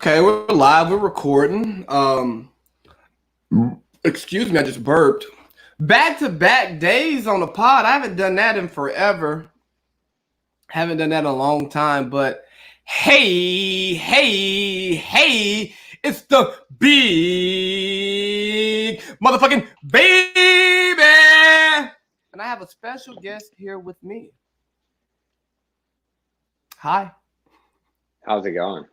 Okay, we're live. We're recording. Excuse me, I just burped. Back-to-back days on the pod. I haven't done that in forever. Haven't done that in a long time. But hey, it's the big motherfucking baby, and I have a special guest here with me. Hi. How's it going?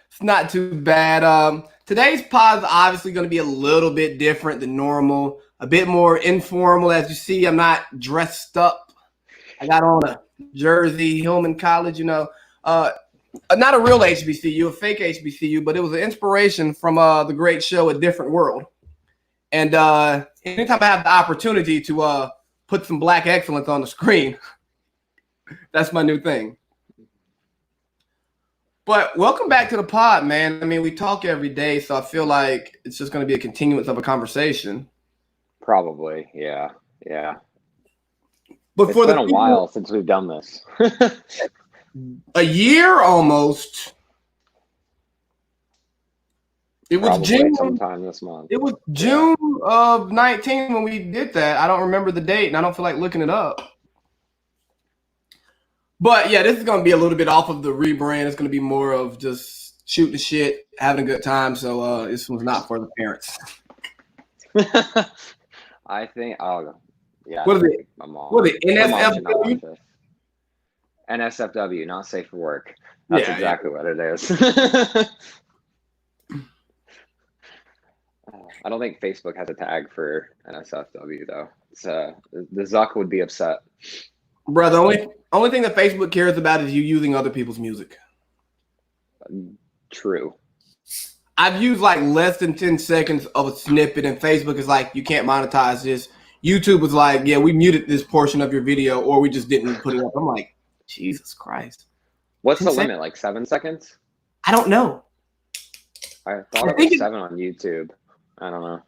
It's not too bad. Today's pod is obviously going to be a little bit different than normal, a bit more informal. As you see, I'm not dressed up. I got on a jersey, Hillman College, not a real HBCU, a fake HBCU, but it was an inspiration from the great show, A Different World. And anytime I have the opportunity to put some black excellence on the screen, that's my new thing. But welcome back to the pod, man. I mean, we talk every day, so I feel like it's just going to be a continuance of a conversation. Probably, yeah. But it's been a while since we've done this. A year almost. It was Probably June sometime this month. It was June of 19 when we did that. I don't remember the date, and I don't feel like looking it up. But yeah, this is going to be a little bit off of the rebrand. It's going to be more of just shooting the shit, having a good time. So this one's not for the parents. I think, yeah. What is it? What is it? NSFW? NSFW, not safe for work. That's exactly what it is. I don't think Facebook has a tag for NSFW though. It's the Zuck would be upset. Bro, the only thing that Facebook cares about is you using other people's music. True. I've used like less than 10 seconds of a snippet, and Facebook is like, you can't monetize this. YouTube was like, yeah, we muted this portion of your video, or we just didn't put it up. I'm like, Jesus Christ. What's the limit? Like 7 seconds? I don't know. I thought it was 7 on YouTube. I don't know.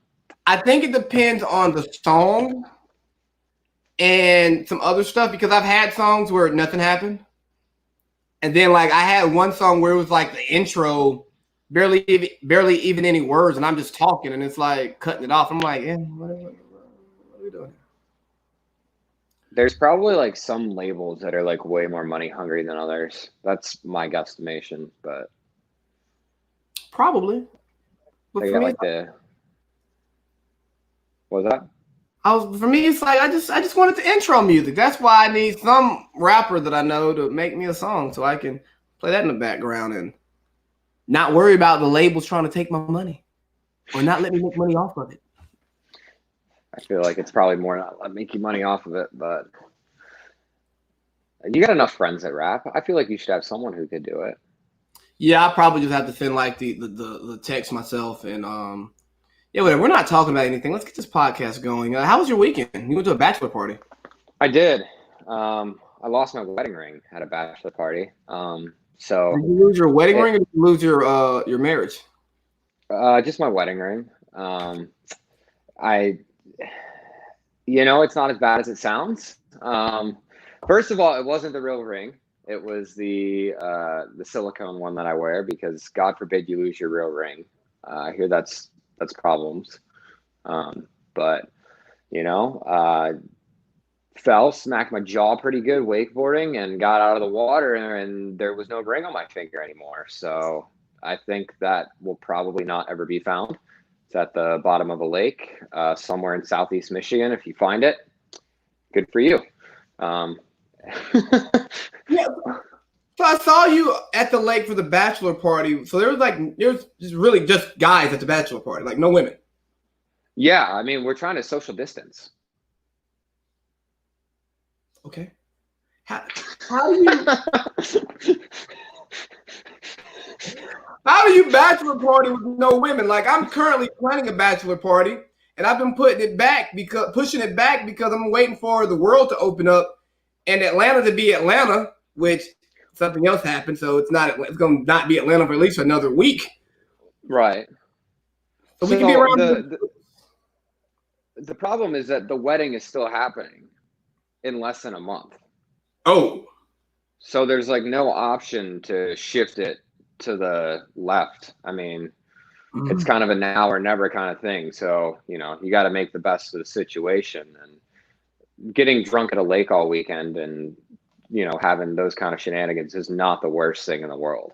I think it depends on the song and some other stuff, because I've had songs where nothing happened. And then like I had one song where it was like the intro, barely even any words, and I'm just talking and it's like cutting it off. I'm like, what are we doing? There's probably like some labels that are like way more money hungry than others. That's my guesstimation, but probably. But they got like what was that? For me, it's like I just wanted the intro music. That's why I need some rapper that I know to make me a song so I can play that in the background and not worry about the labels trying to take my money or not let me make money off of it. I feel like it's probably more not making money off of it, but you got enough friends that rap. I feel like you should have someone who could do it. Yeah, I probably just have to send like the text myself and yeah, whatever. We're not talking about anything. Let's get this podcast going. How was your weekend? You went to a bachelor party. I did. I lost my wedding ring at a bachelor party. So did you lose your wedding ring or did you lose your marriage? Just my wedding ring. It's not as bad as it sounds. First of all, it wasn't the real ring. It was the silicone one that I wear because God forbid you lose your real ring. I hear that's problems. But fell, smacked my jaw pretty good wakeboarding and got out of the water and there was no ring on my finger anymore. So I think that will probably not ever be found. It's at the bottom of a lake somewhere in Southeast Michigan. If you find it, good for you. Yeah. So I saw you at the lake for the bachelor party. So there was just really just guys at the bachelor party, like no women. Yeah, I mean, we're trying to social distance. Okay. How do you bachelor party with no women? Like I'm currently planning a bachelor party, and I've been pushing it back because I'm waiting for the world to open up and Atlanta to be Atlanta, which something else happened, so it's going to not be Atlanta for at least another week. Right. So we can be around. The problem is that the wedding is still happening in less than a month. Oh. So there's like no option to shift it to the left. I mean, it's kind of a now or never kind of thing. So, you know, you got to make the best of the situation. And getting drunk at a lake all weekend and, you know, having those kind of shenanigans is not the worst thing in the world.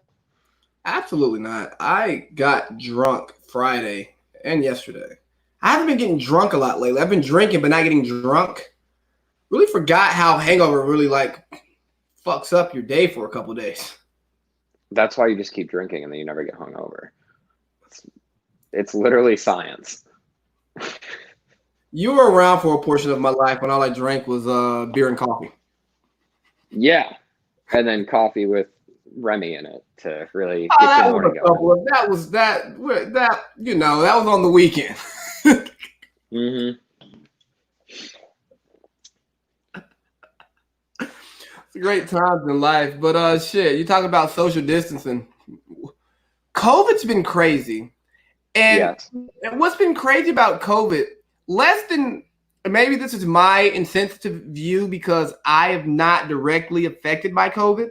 Absolutely not. I got drunk Friday and yesterday. I haven't been getting drunk a lot lately. I've been drinking, but not getting drunk. Really forgot how hangover really like fucks up your day for a couple of days. That's why you just keep drinking and then you never get hungover. It's literally science. You were around for a portion of my life when all I drank was beer and coffee. Yeah. And then coffee with Remy in it to really get your morning going. That was you know, that was on the weekend. Mm-hmm. It's a great times in life. But shit, you talk about social distancing. COVID's been crazy. And what's been crazy about COVID, less than, maybe this is my insensitive view because I am not directly affected by COVID.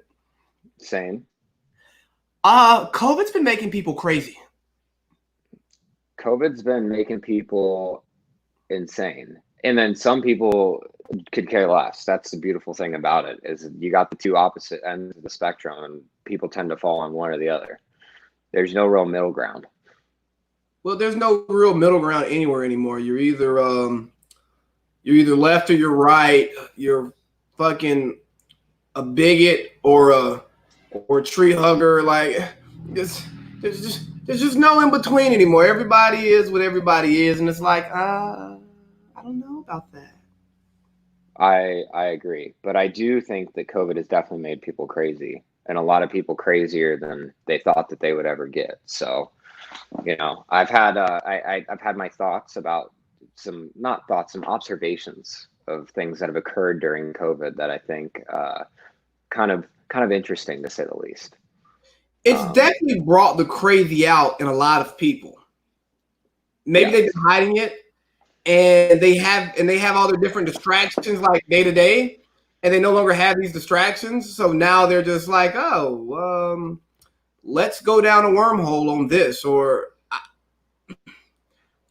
Same. COVID's been making people crazy. COVID's been making people insane. And then some people could care less. That's the beautiful thing about it, is you got the two opposite ends of the spectrum and people tend to fall on one or the other. There's no real middle ground. Well, there's no real middle ground anywhere anymore. You're either left or you're right. You're fucking a bigot or a tree hugger. Like there's just no in between anymore. Everybody is what everybody is, and it's like I don't know about that. I agree, but I do think that COVID has definitely made people crazy, and a lot of people crazier than they thought that they would ever get. So, you know, I've had I've had my thoughts about some observations of things that have occurred during COVID that I think kind of interesting, to say the least. It's definitely brought the crazy out in a lot of people. Maybe they've been hiding it, and they have all their different distractions like day to day, and they no longer have these distractions. So now they're just like, oh, let's go down a wormhole on this, or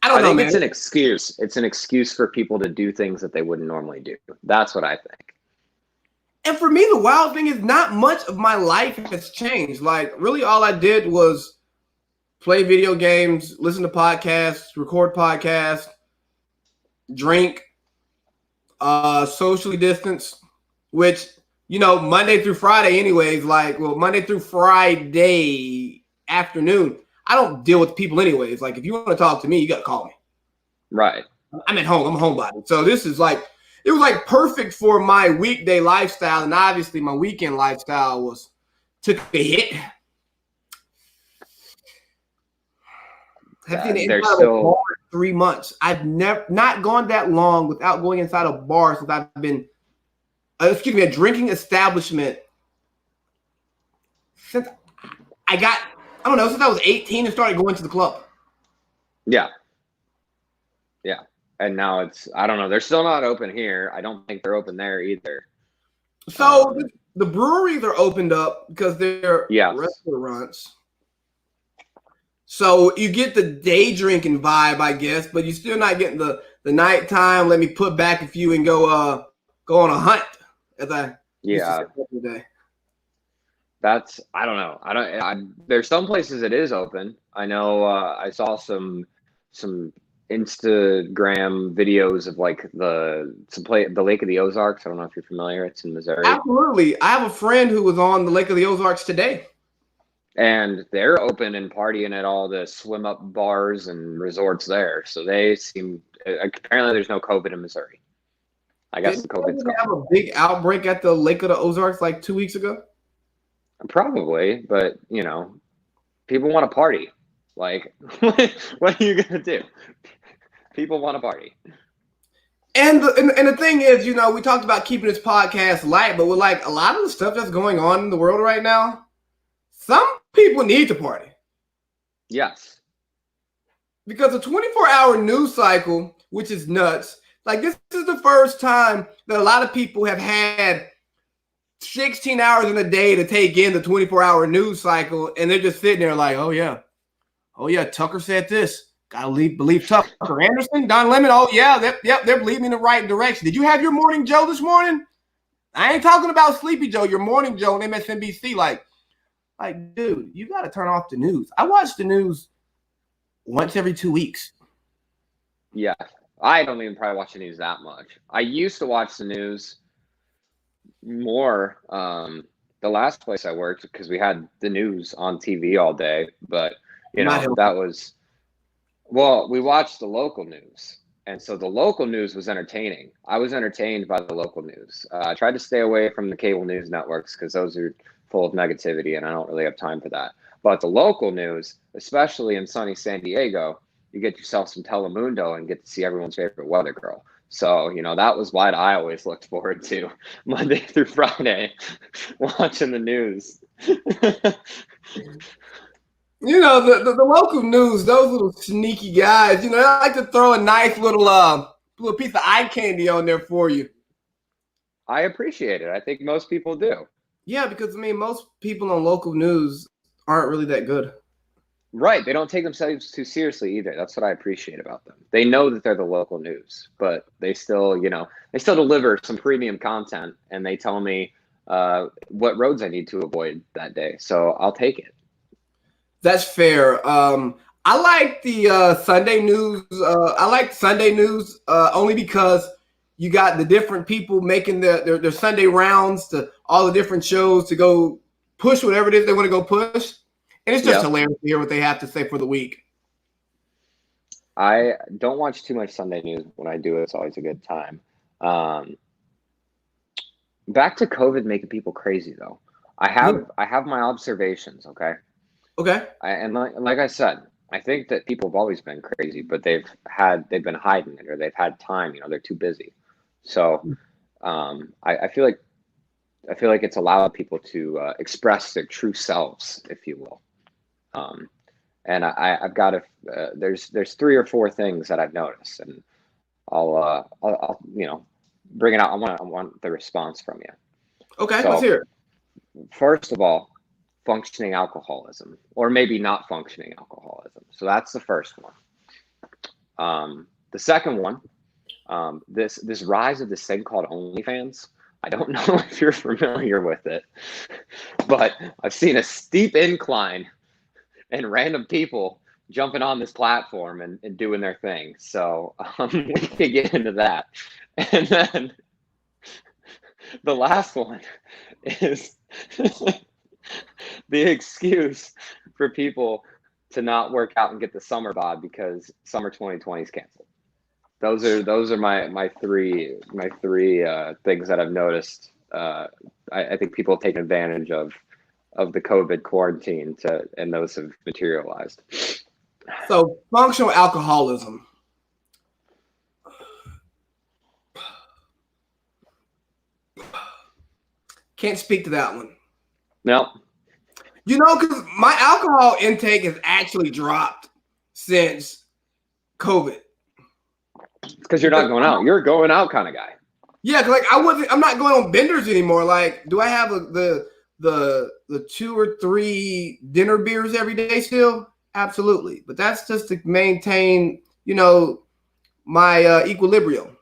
I don't know, man. It's an excuse. It's an excuse for people to do things that they wouldn't normally do. That's what I think. And for me, the wild thing is not much of my life has changed. Like, really, all I did was play video games, listen to podcasts, record podcasts, drink, socially distance, which, you know, Monday through Friday anyways, Monday through Friday afternoon, I don't deal with people anyways. Like, if you want to talk to me, you got to call me. Right. I'm at home. I'm a homebody. So this is like, it was like perfect for my weekday lifestyle. And obviously my weekend lifestyle took a hit. I've been inside of a bar 3 months. I've never not gone that long without going inside a bar since I've been, a drinking establishment since since I was 18 and started going to the club. Yeah. Yeah. And now I don't know. They're still not open here. I don't think they're open there either. So the breweries are opened up because they're restaurants. So you get the day drinking vibe, I guess, but you're still not getting the nighttime. Let me put back a few and go on a hunt. As I used to say every day. I don't know. There's some places it is open. I know I saw some Instagram videos of like the Lake of the Ozarks. I don't know if you're familiar. It's in Missouri. Absolutely. I have a friend who was on the Lake of the Ozarks today. And they're open and partying at all the swim up bars and resorts there. So they seem, apparently there's no COVID in Missouri. I guess the COVID's gone. Have a big outbreak at the Lake of the Ozarks like 2 weeks ago? Probably, but you know, people want to party. Like, what are you gonna do? People want to party. And the thing is, you know, we talked about keeping this podcast light, but with like a lot of the stuff that's going on in the world right now, some people need to party. Yes. Because a 24-hour news cycle, which is nuts, like this is the first time that a lot of people have had 16 hours in a day to take in the 24-hour news cycle, and they're just sitting there like, oh yeah, Tucker said this. Gotta believe Tucker. Anderson, Don Lemon, oh yeah, they're leading in the right direction. Did you have your morning Joe this morning? I ain't talking about Sleepy Joe, your morning Joe on MSNBC. Like, dude, you got to turn off the news. I watch the news once every 2 weeks. Yeah, I don't even probably watch the news that much. I used to watch the news more the last place I worked because we had the news on TV all day. But, you know, that was, well, we watched the local news. And so the local news was entertaining. I was entertained by the local news. I tried to stay away from the cable news networks because those are full of negativity and I don't really have time for that. But the local news, especially in sunny San Diego, you get yourself some Telemundo and get to see everyone's favorite weather girl. So, you know, that was what I always looked forward to Monday through Friday, watching the news. You know, the local news, those little sneaky guys, you know, they like to throw a nice little piece of eye candy on there for you. I appreciate it. I think most people do. Yeah, because, I mean, most people on local news aren't really that good. Right. They don't take themselves too seriously either. That's what I appreciate about them. They know that they're the local news, but they still, you know, they still deliver some premium content and they tell me what roads I need to avoid that day. So I'll take it. That's fair. I like the Sunday news. I like Sunday news only because you got the different people making their Sunday rounds to all the different shows to go push whatever it is they want to go push. And it's just hilarious to hear what they have to say for the week. I don't watch too much Sunday news. When I do, it's always a good time. Back to COVID making people crazy, though. I have my observations, okay? Okay. And like I said, I think that people have always been crazy, but they've been hiding it or they've had time. You know, they're too busy. So I feel like it's allowed people to express their true selves, if you will. And I've got there's 3 or 4 things that I've noticed, and I'll you know, bring it out. I want the response from you. Okay, let's hear it. First of all, functioning alcoholism, or maybe not functioning alcoholism. So that's the first one. The second one, this rise of this thing called OnlyFans. I don't know if you're familiar with it, but I've seen a steep incline and random people jumping on this platform and doing their thing. So we could get into that. And then the last one is the excuse for people to not work out and get the summer bod because summer 2020 is canceled. Those are my three things that I've noticed. I think people take advantage of the COVID quarantine and those have materialized. So functional alcoholism. Can't speak to that one. No. You know, because my alcohol intake has actually dropped since COVID. It's because you're not going out. You're a going out kind of guy. Yeah, cause like I'm not going on benders anymore. Like, do I have the 2 or 3 dinner beers every day still? Absolutely. But that's just to maintain, you know, my equilibrium.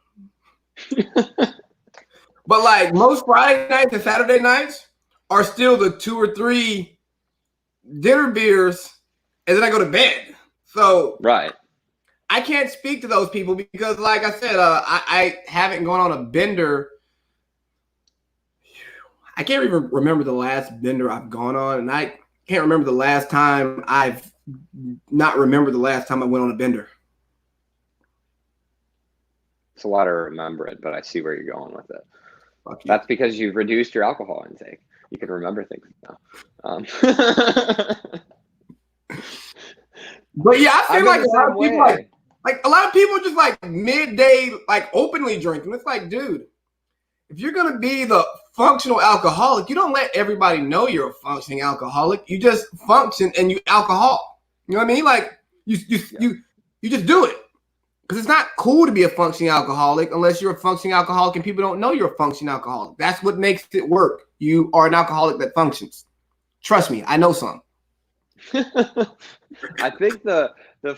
But like most Friday nights and Saturday nights are still the 2 or 3 dinner beers, and then I go to bed. So right. I can't speak to those people because, like I said, I haven't gone on a bender. I can't even remember the last bender I've gone on, and I can't remember the last time I went on a bender. It's a lot to remember it, but I see where you're going with it. That's because you've reduced your alcohol intake. You can remember things now. But yeah, I feel like a lot of people like a lot of people are just like midday, like openly drinking. It's like, dude, if you're gonna be the functional alcoholic, you don't let everybody know you're a functioning alcoholic. You just function and you alcohol. You know what I mean? Like you just do it. Because it's not cool to be a functioning alcoholic unless you're a functioning alcoholic and people don't know you're a functioning alcoholic. That's what makes it work. You are an alcoholic that functions. Trust me, I know some. I think the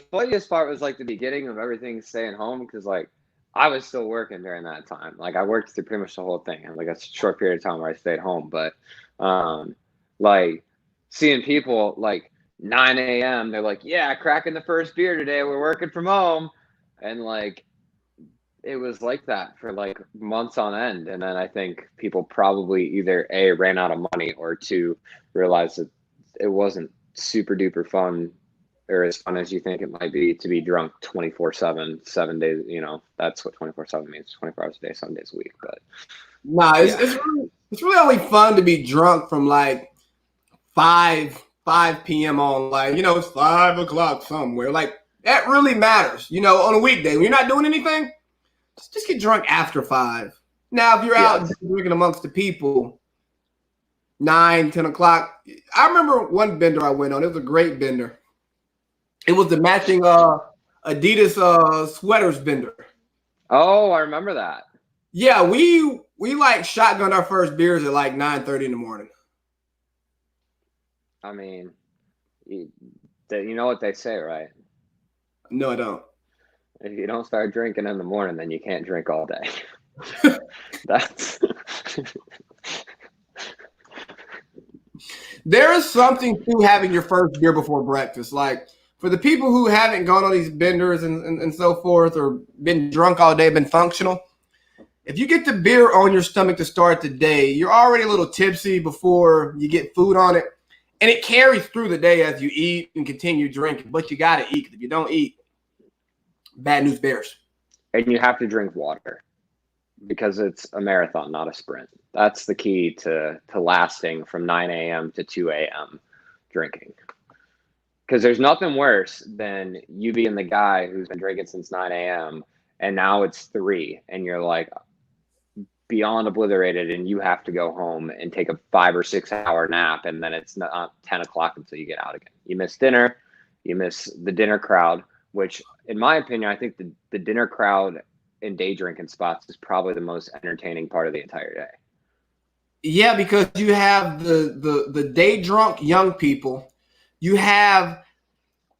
funniest part was like the beginning of everything staying home, because like I was still working during that time. Like I worked through pretty much the whole thing, and like a short period of time where I stayed home. But like seeing people like 9 a.m. they're like, yeah, cracking the first beer today. We're working from home, and like it was like that for like months on end. And then I think people probably either A, ran out of money, or two, realized that it wasn't super duper fun or as fun as you think it might be to be drunk 24/7, 7 days. That's what 24/7 means, 24 hours a day, 7 days a week. But Nah, yeah. it's really only fun to be drunk from like 5 p.m. on, like, it's 5 o'clock somewhere. Like that really matters, on a weekday when you're not doing anything. Just get drunk after 5. Now, if you're out drinking amongst the people, 9, 10 o'clock. I remember one bender I went on. It was a great bender. It was the matching Adidas sweaters bender. Oh, I remember that. Yeah, we like shotgunned our first beers at like 9:30 in the morning. I mean, you know what they say, right? No, I don't. If you don't start drinking in the morning, then you can't drink all day. That's There is something to having your first beer before breakfast. Like for the people who haven't gone on these benders and so forth, or been drunk all day, been functional, if you get the beer on your stomach to start the day, you're already a little tipsy before you get food on it. And it carries through the day as you eat and continue drinking. But you got to eat. If you don't eat, bad news bears. And you have to drink water, because it's a marathon, not a sprint. That's the key to lasting from 9 a.m. to 2 a.m. drinking. Because there's nothing worse than you being the guy who's been drinking since 9 a.m. and now it's 3 and you're like beyond obliterated and you have to go home and take a 5 or 6 hour nap, and then it's not 10 o'clock until you get out again. You miss dinner, you miss the dinner crowd, which in my opinion, I think the dinner crowd in day drinking spots is probably the most entertaining part of the entire day. Yeah, because you have the day drunk young people. You have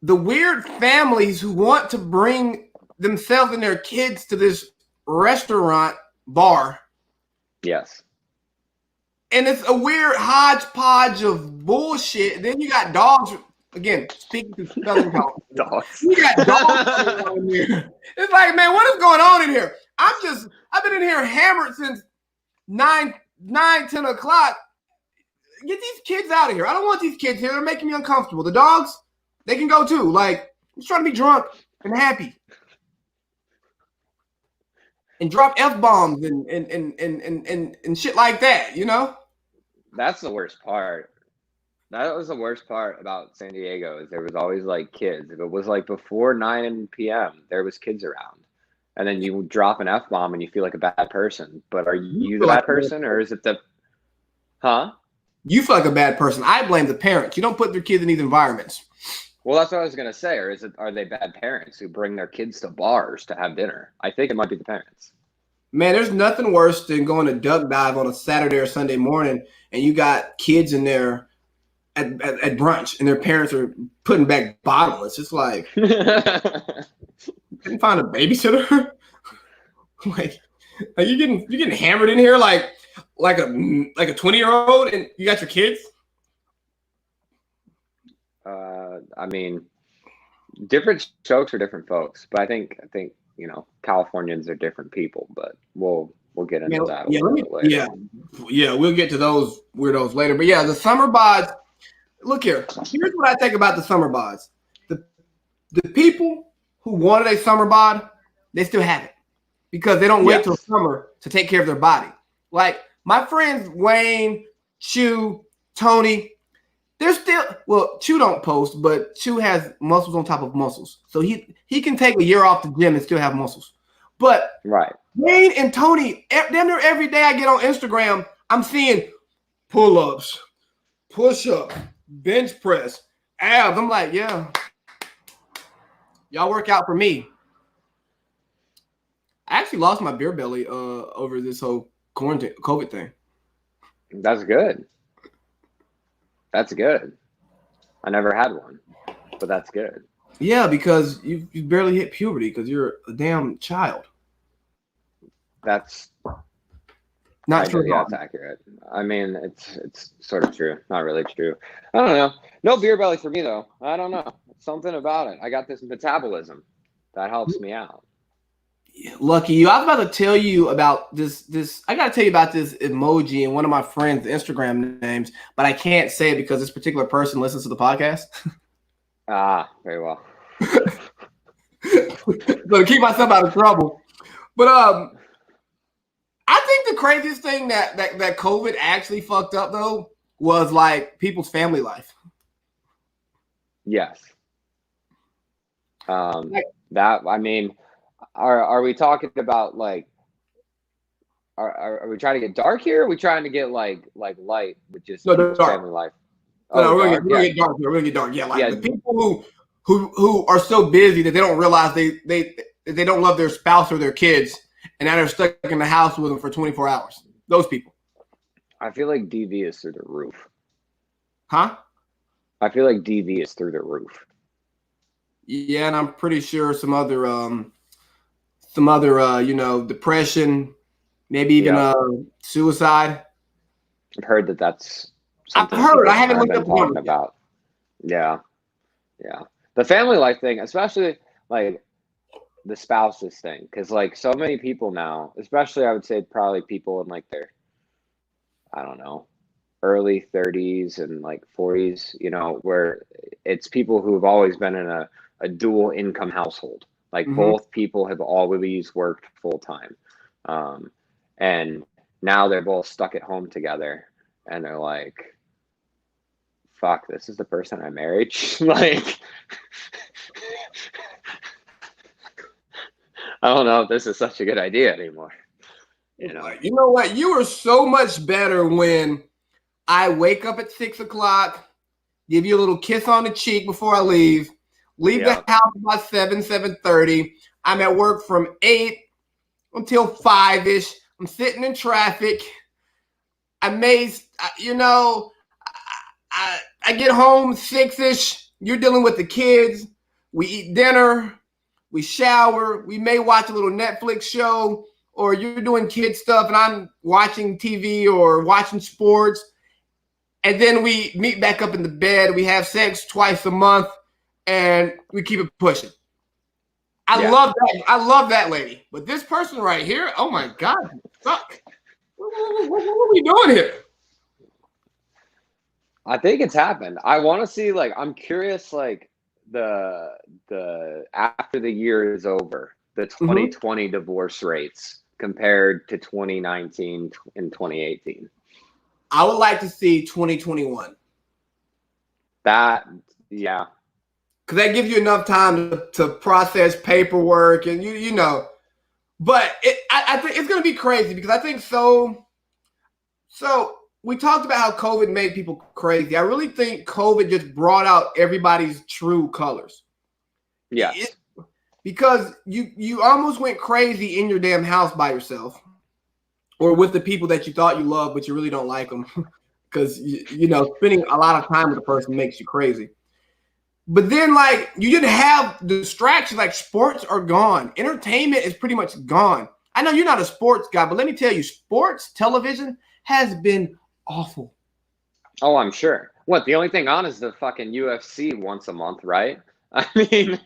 the weird families who want to bring themselves and their kids to this restaurant bar. Yes. And it's a weird hodgepodge of bullshit. And then you got dogs. Again, speaking to spelling dogs. You got dogs in here. It's like, man, what is going on in here? I've been in here hammered since 9, 10 o'clock. Get these kids out of here. I don't want these kids here. They're making me uncomfortable. The dogs, they can go too. Like, I'm just trying to be drunk and happy. And drop F-bombs and shit like that, That's the worst part. That was the worst part about San Diego, is there was always like kids. If it was like before 9 p.m., there was kids around. And then you drop an F-bomb and you feel like a bad person. But are you the bad person, or is it the You feel like a bad person. I blame the parents. You don't put their kids in these environments. Well, that's what I was gonna say. Or are they bad parents who bring their kids to bars to have dinner? I think it might be the parents. Man, there's nothing worse than going to duck dive on a Saturday or Sunday morning and you got kids in there at brunch and their parents are putting back bottomless. It's like, couldn't find a babysitter. like you getting hammered in here like a 20-year-old, and you got your kids. I mean, different strokes for different folks, but I think Californians are different people. But we'll get into that a little bit later. Yeah, we'll get to those weirdos later. But yeah, the summer bods. Look here. Here's what I think about the summer bods. The people who wanted a summer bod, they still have it because they don't wait till summer to take care of their body. Like my friends Wayne, Chew, Tony, they're still, well, Chew don't post, but Chew has muscles on top of muscles. So he can take a year off the gym and still have muscles. But right, Wayne and Tony, damn near every day I get on Instagram, I'm seeing pull-ups, push-ups, bench press, abs. I'm like, yeah, y'all work out for me. I actually lost my beer belly over this whole quarantine COVID thing. That's good. That's good. I never had one, but that's good. Yeah, because you barely hit puberty because you're a damn child. That's Not true. yeah, it's accurate. I mean, it's sort of true. Not really true. I don't know. No beer belly for me though. I don't know. Something about it. I got this metabolism that helps me out. Lucky you. I was about to tell you about this. I got to tell you about this emoji and one of my friends' Instagram names, but I can't say it because this particular person listens to the podcast. Ah, very well. So to keep myself out of trouble. But I think the craziest thing that COVID actually fucked up though was like people's family life. Yes. That I mean, are we talking about like are we trying to get dark here? Or are we trying to get like light with just people's family life? No, we're gonna get dark. We're gonna get dark. Yeah, like the people who are so busy that they don't realize they don't love their spouse or their kids, and now they're stuck in the house with them for 24 hours. Those people. I feel like DV is through the roof. Huh? I feel like DV is through the roof. Yeah, and I'm pretty sure some other depression, maybe even suicide. I've heard that's something I've heard. I haven't looked up talking about. Yeah. The family life thing, especially like the spouses thing, because like so many people now, especially I would say probably people in like their, I don't know, early 30s and like 40s, where it's people who have always been in a dual income household. Like both people have always worked full time. And now they're both stuck at home together and they're like, fuck, this is the person I married. Like, I don't know if this is such a good idea anymore. You know what? You are so much better when I wake up at 6 o'clock, give you a little kiss on the cheek before I leave the house by 7:30. I'm at work from 8 until 5-ish. I'm sitting in traffic. I get home 6-ish. You're dealing with the kids. We eat dinner. We shower. We may watch a little Netflix show, or you're doing kid stuff and I'm watching TV or watching sports. And then we meet back up in the bed. We have sex twice a month and we keep it pushing. I love that. I love that lady. But this person right here, oh my God, fuck. What are we doing here? I think it's happened. I want to see, like, I'm curious, like, the after the year is over, the 2020 divorce rates compared to 2019 and 2018. I would like to see 2021. Because that gives you enough time to process paperwork and you know. But I think it's going to be crazy because I think so. We talked about how COVID made people crazy. I really think COVID just brought out everybody's true colors. Yes. Because you almost went crazy in your damn house by yourself or with the people that you thought you loved, but you really don't like them because, spending a lot of time with a person makes you crazy. But then, like, you didn't have distractions. Like, sports are gone. Entertainment is pretty much gone. I know you're not a sports guy, but let me tell you, sports television has been awful. Oh, I'm sure. What, the only thing on is the fucking UFC once a month, right? I mean,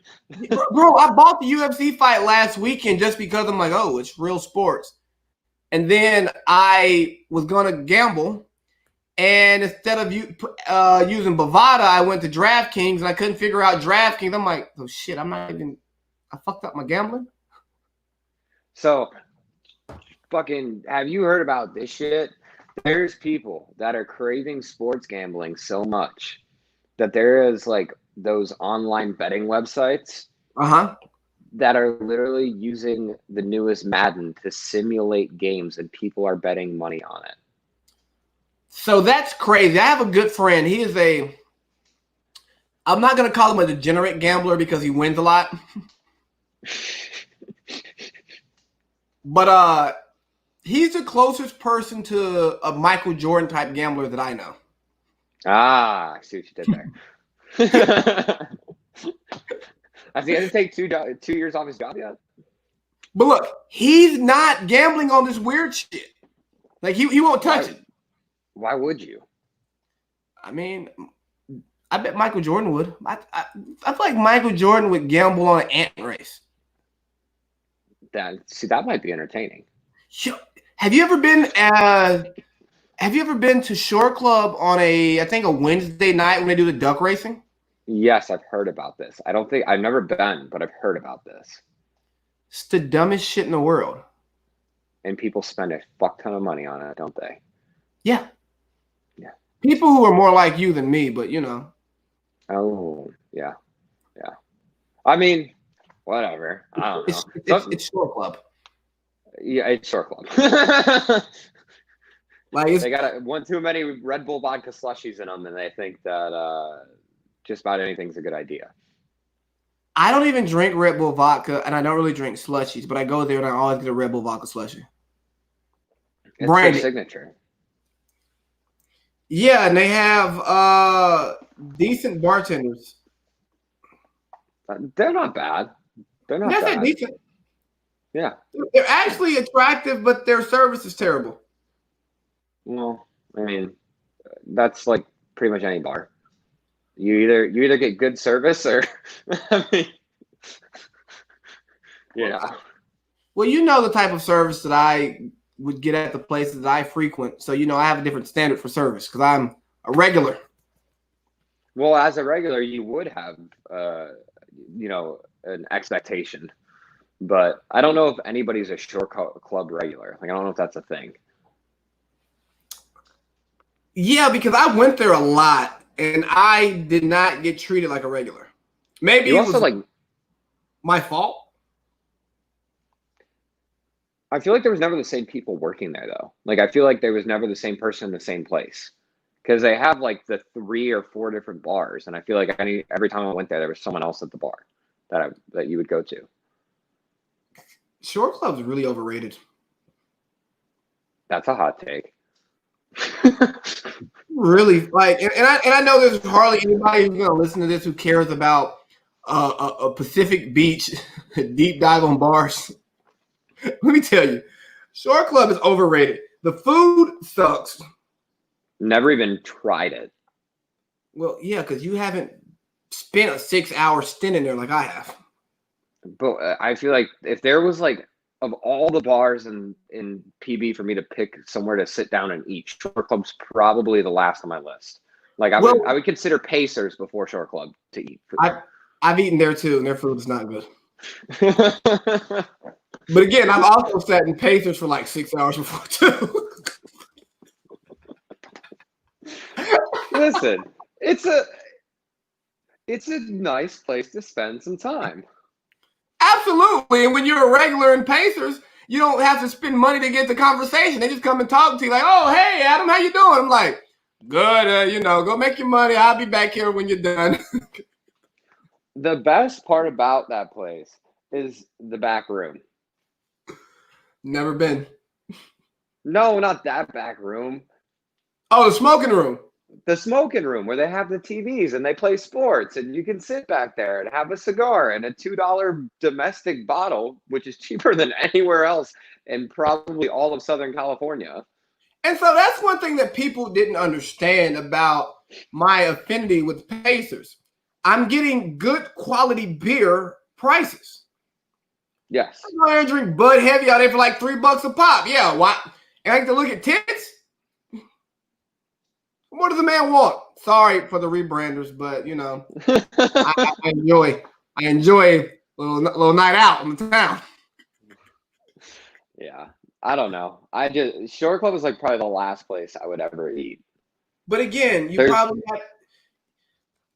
bro, I bought the UFC fight last weekend just because I'm like, oh, it's real sports. And then I was gonna gamble, and instead of using Bovine, I went to DraftKings, and I couldn't figure out DraftKings. I'm like, oh shit, I fucked up my gambling. So, fucking, have you heard about this shit? There's people that are craving sports gambling so much that there is like those online betting websites that are literally using the newest Madden to simulate games, and people are betting money on it. So that's crazy. I have a good friend. He is I'm not going to call him a degenerate gambler because he wins a lot. But he's the closest person to a Michael Jordan type gambler that I know. Ah, I see what you did there. Has he had to take 2 years off his job yet? But look, he's not gambling on this weird shit. Like he won't touch it. Why would you? I mean, I bet Michael Jordan would. I feel like Michael Jordan would gamble on an ant race. That might be entertaining. Have you ever been? Have you ever been to Shore Club on I think a Wednesday night when they do the duck racing? Yes, I've heard about this. I've never been, but I've heard about this. It's the dumbest shit in the world. And people spend a fuck ton of money on it, don't they? Yeah. Yeah. People who are more like you than me, but you know. Oh, yeah. Yeah. I mean, whatever. I don't know. It's Shore Club. Yeah, it's Shore Club. Like they got one too many Red Bull vodka slushies in them, and they think that just about anything's a good idea. I don't even drink Red Bull vodka, and I don't really drink slushies, but I go there and I always get a Red Bull vodka slushie. It's their signature. Yeah, and they have decent bartenders. They're not bad. They're not bad. Decent. Yeah. They're actually attractive, but their service is terrible. Well, I mean, that's like pretty much any bar. You either get good service or, I mean, yeah. Well, you know the type of service that I would get at the places that I frequent. So, you know, I have a different standard for service because I'm a regular. Well, as a regular, you would have, an expectation. But I don't know if anybody's a Shore Club regular. Like, I don't know if that's a thing. Yeah, because I went there a lot, and I did not get treated like a regular. Maybe it was my fault. I feel like there was never the same people working there, though. Like, I feel like there was never the same person in the same place. Because they have, like, the 3 or 4 different bars. And I feel like every time I went there was someone else at the bar that you would go to. Shore Club's really overrated. That's a hot take. Really, like, and I know there's hardly anybody who's gonna listen to this who cares about a Pacific Beach deep dive on bars. Let me tell you, Shore Club is overrated. The food sucks. Never even tried it. Well, yeah, because you haven't spent a 6-hour stint in there like I have. But I feel like if there was like, of all the bars in PB for me to pick somewhere to sit down and eat, Shore Club's probably the last on my list. Like I would consider Pacers before Shore Club to eat. I've eaten there too, and their food is not good. But again, I've also sat in Pacers for like 6 hours before too. Listen, it's a nice place to spend some time. Absolutely. And when you're a regular in Pacers, you don't have to spend money to get the conversation. They just come and talk to you like, oh, hey, Adam, how you doing? I'm like, good. Go make your money. I'll be back here when you're done. The best part about that place is the back room. Never been. No, not that back room. Oh, the smoking room. The smoking room where they have the TVs and they play sports and you can sit back there and have a cigar and a $2 domestic bottle, which is cheaper than anywhere else in probably all of Southern California. And so that's one thing that people didn't understand about my affinity with Pacers. I'm getting good quality beer prices. Yes. I'm going to drink Bud Heavy out there for like $3 a pop. Yeah, why? And I get to look at tits? What does the man want? Sorry for the rebranders, but I enjoy a little night out in the town. Yeah, I don't know. Shore Club is like probably the last place I would ever eat. But again,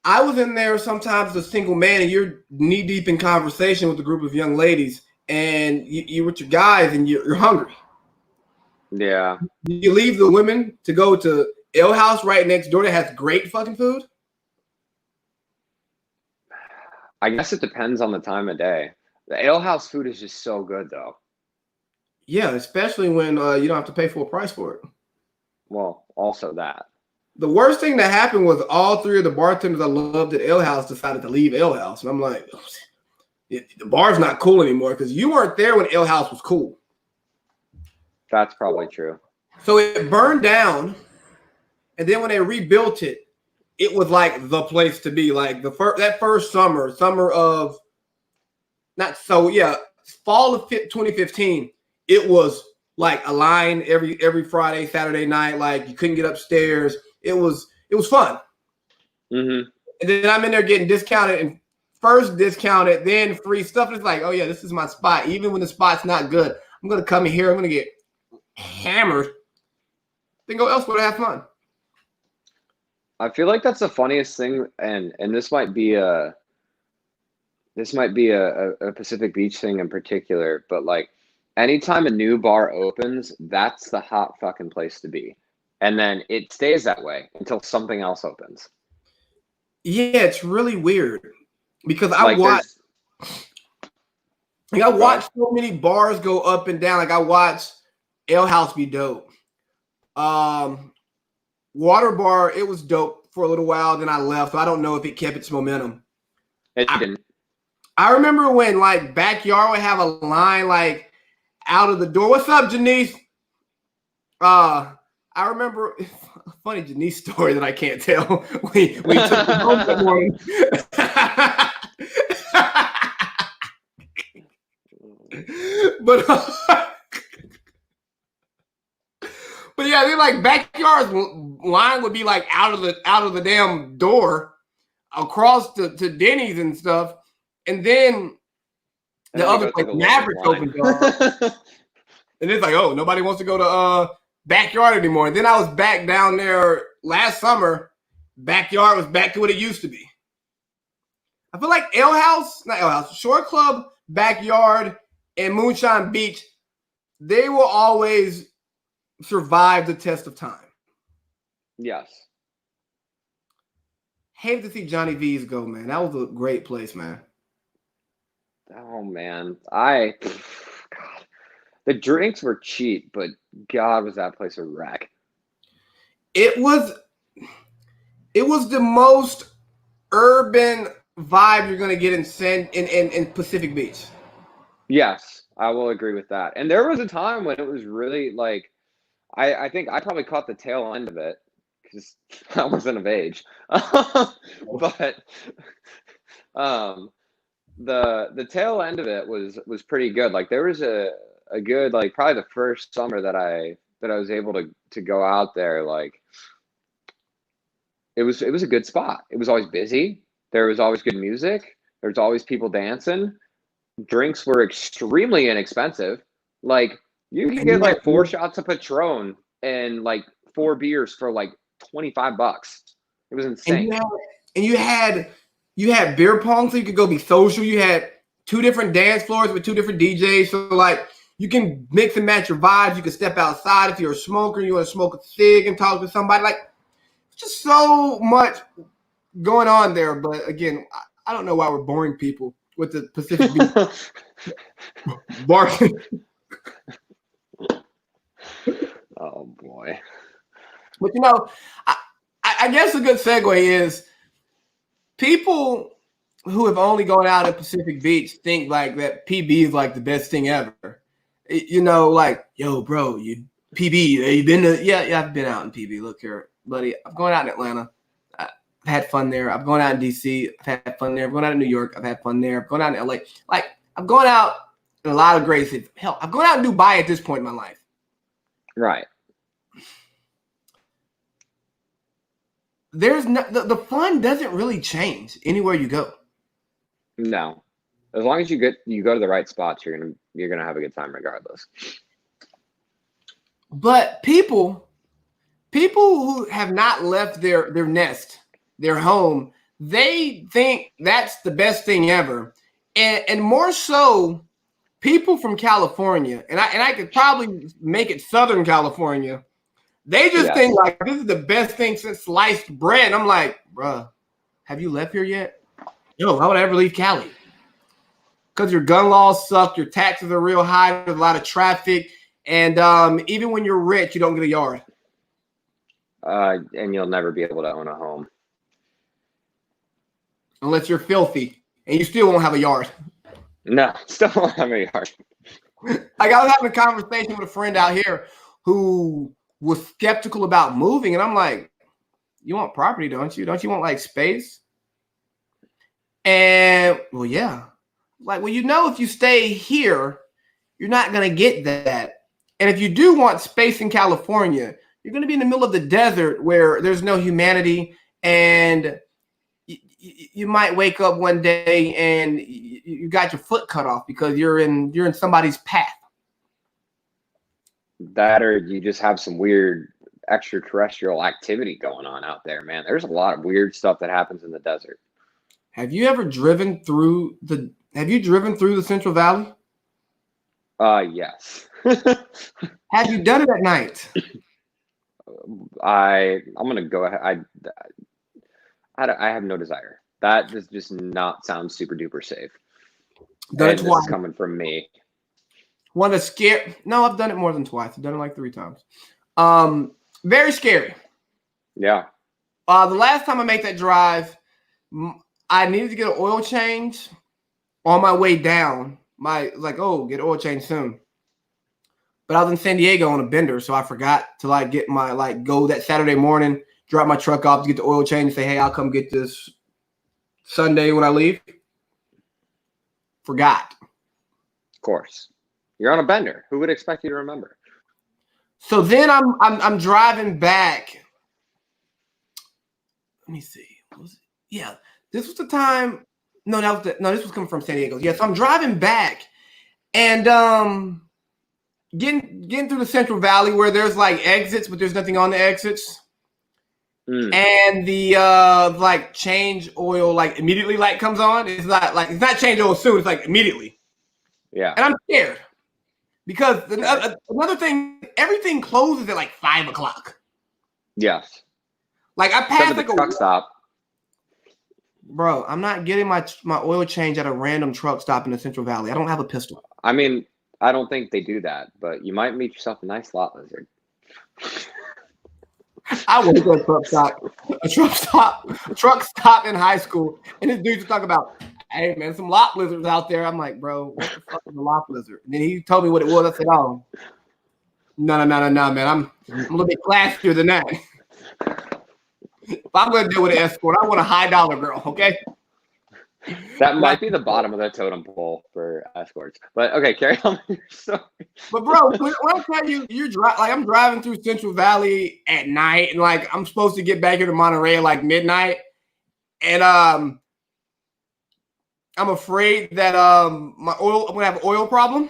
I was in there sometimes as a single man, and you're knee deep in conversation with a group of young ladies, and you're with your guys, and you're hungry. Yeah. You leave the women to go to Ale House right next door that has great fucking food? I guess it depends on the time of day. The Ale House food is just so good, though. Yeah, especially when you don't have to pay full price for it. Well, also that. The worst thing that happened was all three of the bartenders I loved at Ale House decided to leave Ale House. And I'm like, the bar's not cool anymore because you weren't there when Ale House was cool. That's probably true. So it burned down. And then when they rebuilt it, it was like the place to be. Like that first summer of fall of 2015, it was like a line every Friday, Saturday night. Like you couldn't get upstairs. It was fun. Mm-hmm. And then I'm in there getting discounted and first discounted, then free stuff. And it's like, oh yeah, this is my spot. Even when the spot's not good, I'm gonna come in here. I'm gonna get hammered. Then go elsewhere to have fun. I feel like that's the funniest thing, and this might be a Pacific Beach thing in particular, but like anytime a new bar opens, that's the hot fucking place to be. And then it stays that way until something else opens. Yeah, it's really weird because Like, I watched so many bars go up and down. Like I watched Ale House be dope. Water Bar, it was dope for a little while. Then I left. So I don't know if it kept its momentum. It didn't. I remember when like Backyard would have a line like out of the door. What's up, Janice? I remember a funny Janice story that I can't tell. We took the home that morning. But yeah, they like Backyard's line would be like out of the damn door across to Denny's and stuff, and then the other like Maverick opens up, and it's like, oh, nobody wants to go to Backyard anymore. And then I was back down there last summer. Backyard was back to what it used to be. I feel like Shore Club, Backyard, and Moonshine Beach, they will always survive the test of time. Yes. Hated to see Johnny V's go, man. That was a great place, man. Oh man, God, the drinks were cheap, but God, was that place a wreck. It was the most urban vibe you're gonna get in Pacific Beach. Yes, I will agree with that. And there was a time when it was really like, I think I probably caught the tail end of it because I wasn't of age. But the tail end of it was pretty good. Like there was a good, like probably the first summer that I was able to go out there, like it was a good spot. It was always busy. There was always good music. There was always people dancing. Drinks were extremely inexpensive. Like you can get like 4 shots of Patron and like 4 beers for like $25. It was insane. And you had beer pong, so you could go be social. You had 2 different dance floors with 2 different DJs. So like you can mix and match your vibes. You can step outside if you're a smoker. You want to smoke a cig and talk to somebody. Like just so much going on there. But again, I don't know why we're boring people with the Pacific Beach bar. Oh boy. But I guess a good segue is people who have only gone out at Pacific Beach think like that PB is like the best thing ever. Like, yo, bro, you PB, you been to? Yeah, I've been out in PB. Look here, buddy. I'm going out in Atlanta. I've had fun there. I'm going out in DC. I've had fun there. I'm going out in New York. I've had fun there. I'm going out in LA. Like, I'm going out in a lot of great cities. Hell, I'm going out in Dubai at this point in my life. Right. There's the fun doesn't really change anywhere you go. No, as long as you go to the right spots, you're gonna have a good time regardless. But people who have not left their nest, their home, they think that's the best thing ever, and more so, people from California, and I could probably make it Southern California. They just think like this is the best thing since sliced bread. And I'm like, bruh, have you left here yet? No, why would I ever leave Cali? Because your gun laws suck, your taxes are real high, there's a lot of traffic, And even when you're rich, you don't get a yard. And you'll never be able to own a home. Unless you're filthy. And you still won't have a yard. No, still won't have a yard. Like I was having a conversation with a friend out here who was skeptical about moving. And I'm like, you want property, don't you? Don't you want like space? And well, yeah. Like, well, if you stay here, you're not going to get that. And if you do want space in California, you're going to be in the middle of the desert where there's no humanity, and you might wake up one day and you got your foot cut off because you're in somebody's path. That, or you just have some weird extraterrestrial activity going on out there, man. There's a lot of weird stuff that happens in the desert. Have you driven through the Central Valley? Yes. Have you done it at night? I'm gonna go ahead. I have no desire. That does just not sound super duper safe. Done it twice. This is coming from me. One that's scary. No, I've done it more than twice. I've done it like 3 times. Very scary. Yeah. The last time I made that drive, I needed to get an oil change on my way down. Get oil change soon. But I was in San Diego on a bender, so I forgot to get my go that Saturday morning, drop my truck off to get the oil change and say, hey, I'll come get this Sunday when I leave. Forgot. Of course. You're on a bender. Who would expect you to remember? So then I'm driving back. Let me see. Yeah, this was the time. No, this was coming from San Diego. Yeah, so I'm driving back and getting through the Central Valley where there's exits, but there's nothing on the exits. And the change oil immediately light comes on. It's not it's not change oil soon. It's immediately. Yeah. And I'm scared because another thing, everything closes at 5 o'clock. Yes. I passed a truck stop. Bro, I'm not getting my oil change at a random truck stop in the Central Valley. I don't have a pistol. I mean, I don't think they do that, but you might meet yourself a nice lot lizard. I went to a truck stop in high school, and this dude was talking about, hey man, some lot lizards out there. I'm like, bro, what the fuck is a lot lizard? And then he told me what it was. I said, oh, no, man. I'm a little bit classier than that. If I'm going to deal with an escort, I want a high dollar girl, okay? That might be the bottom of the totem pole for escorts. But okay, carry on with your story. But bro, when I tell you, I'm driving through Central Valley at night, and I'm supposed to get back here to Monterey at midnight, and I'm afraid that I'm gonna have an oil problem.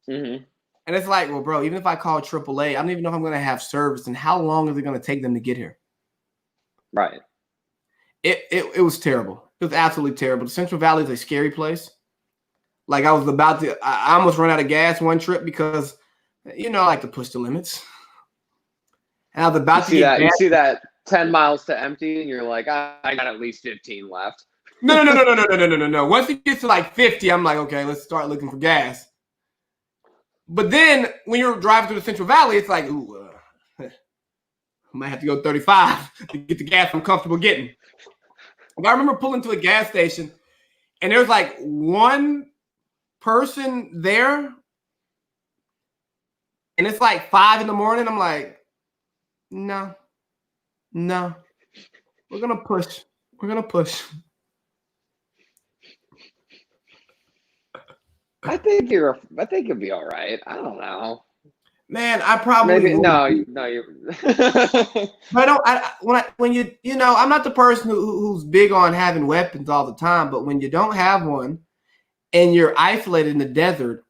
Mm-hmm. And it's well, bro, even if I call AAA, I don't even know if I'm gonna have service, and how long is it gonna take them to get here? Right. It was terrible. It was absolutely terrible. The Central Valley is a scary place. I almost ran out of gas one trip because, I like to push the limits. And I was about to get gas. You see that 10 miles to empty, and you're like, I got at least 15 left. No. Once it gets to 50, I'm like, okay, let's start looking for gas. But then when you're driving through the Central Valley, it's ooh, I might have to go 35 to get the gas I'm comfortable getting. I remember pulling to a gas station, and there's one person there, and it's 5 in the morning. I'm like, no, we're gonna push. I think you'll be all right. I don't know. Man, I probably maybe no. You. But I'm not the person who's big on having weapons all the time. But when you don't have one, and you're isolated in the desert,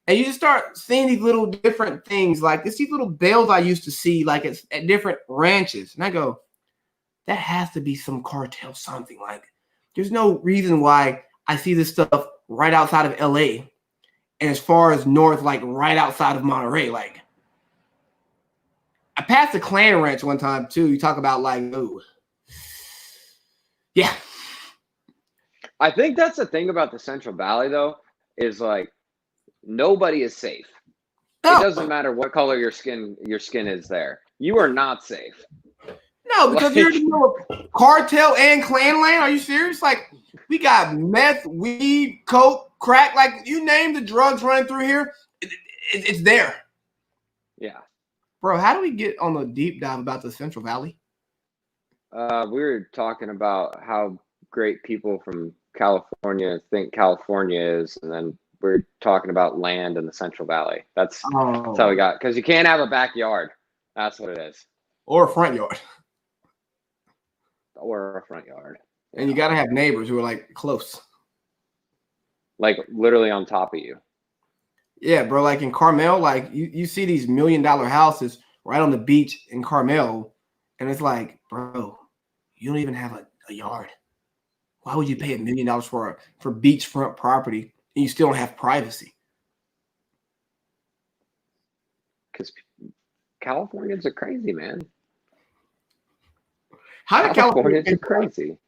and you just start seeing these little different things, it's these little bells I used to see it's at different ranches, and I go, that has to be some cartel something. There's no reason why I see this stuff right outside of LA, and as far as north, right outside of Monterey, I passed a Klan ranch one time too. You talk about ooh. Yeah. I think that's the thing about the Central Valley though, is nobody is safe. It No, doesn't matter what color your skin is there. You are not safe. no, because you're in the Like, middle of cartel and clan land. Are you serious? Like, we got meth, weed, coke, crack, like you name the drugs running through here, it's there. yeah. Bro, how do we get on a deep dive about the Central Valley? We were talking about how great people from California think California is, and then we're talking about land in the Central Valley. That's how we got, because you can't have a backyard. That's what it is. Or a front yard. Or a front yard. Yeah. And you got to have neighbors who are like close. Like literally on top of you. Yeah, bro. Like in Carmel, like you see these $1 million houses right on the beach in Carmel. And it's like, bro, you don't even have a yard. Why would you pay $1 million for beachfront property and you still don't have privacy? Because Californians are crazy, man. How did Californians are crazy?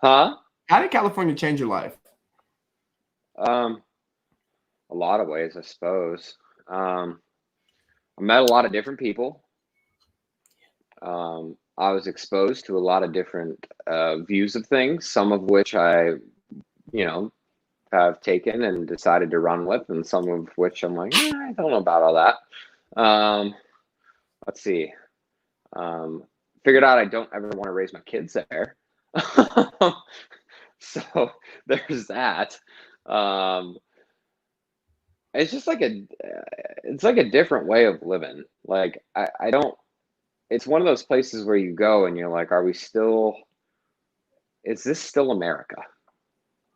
Huh? How did California change your life? A lot of ways, I suppose. I met a lot of different people. I was exposed to a lot of different views of things, some of which I, have taken and decided to run with, and some of which I'm like, I don't know about all that. Let's see. Figured out I don't ever want to raise my kids there. So there's that. It's just like a different way of living. Like I don't, it's one of those places where you go and you're like, is this still America?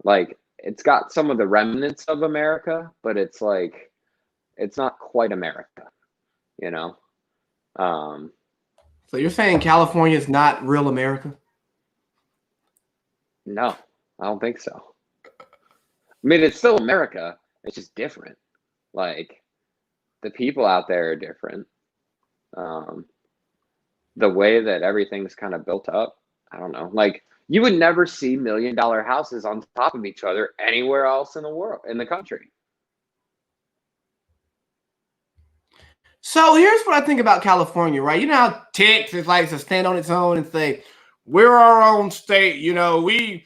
Like, it's got some of the remnants of America, but it's like, it's not quite America, So you're saying California is not real America? No, I don't think so. I mean, it's still America. It's just different. Like, the people out there are different. The way that everything's kind of built up, I don't know. Like, you would never see $1 million houses on top of each other anywhere else in the world, in the country. So here's what I think about California, right? You know how Texas likes to stand on its own and say, we're our own state. We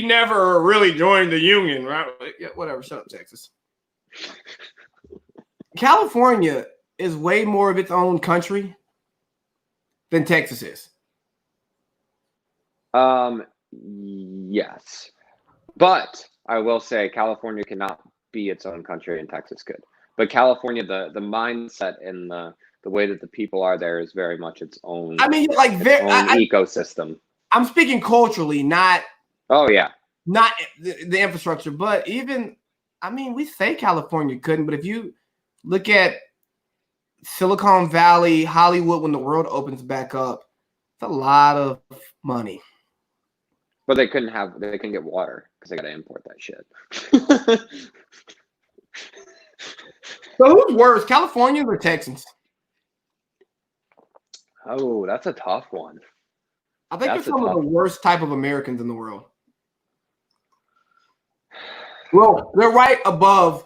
never really joined the union, right? Yeah, whatever. Shut up, Texas. California is way more of its own country than Texas is. Yes. But I will say California cannot be its own country and Texas could. But California, the mindset and the way that the people are there is very much its own. I mean, like ecosystem. I'm speaking culturally, not. Oh yeah. Not the infrastructure, but even, I mean, we say California couldn't, but if you look at Silicon Valley, Hollywood, when the world opens back up, it's a lot of money. But they couldn't get water because they got to import that shit. So who's worse, Californians or Texans? Oh, that's a tough one. I think they're some of the worst type of Americans in the world. Well, they're right above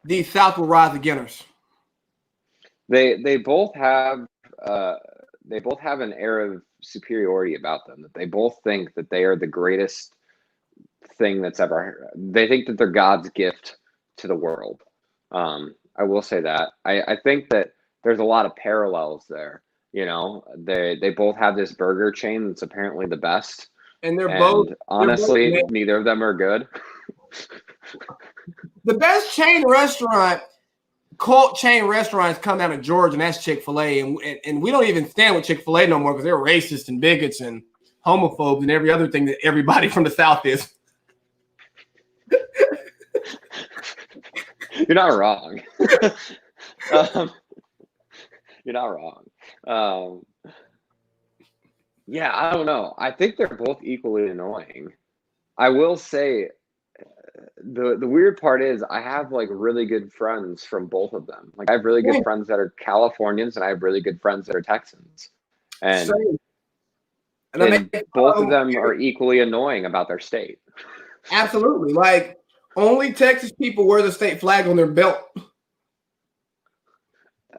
the South will rise againers. They both have an air of superiority about them, that they both think that they are the greatest thing that's ever. They think that they're God's gift to the world. I will say that. I think that there's a lot of parallels there. They both have this burger chain that's apparently the best. And honestly, neither of them are good. The best cult chain restaurants come down to Georgia, and that's Chick-fil-A. And we don't even stand with Chick-fil-A no more because they're racist and bigots and homophobes and every other thing that everybody from the South is. You're not wrong. You're not wrong. Yeah, I don't know. I think they're both equally annoying. I will say the weird part is I have like really good friends from both of them. Like I have really good friends that are Californians and I have really good friends that are Texans. And both of them are equally annoying about their state. Absolutely. Like only Texas people wear the state flag on their belt.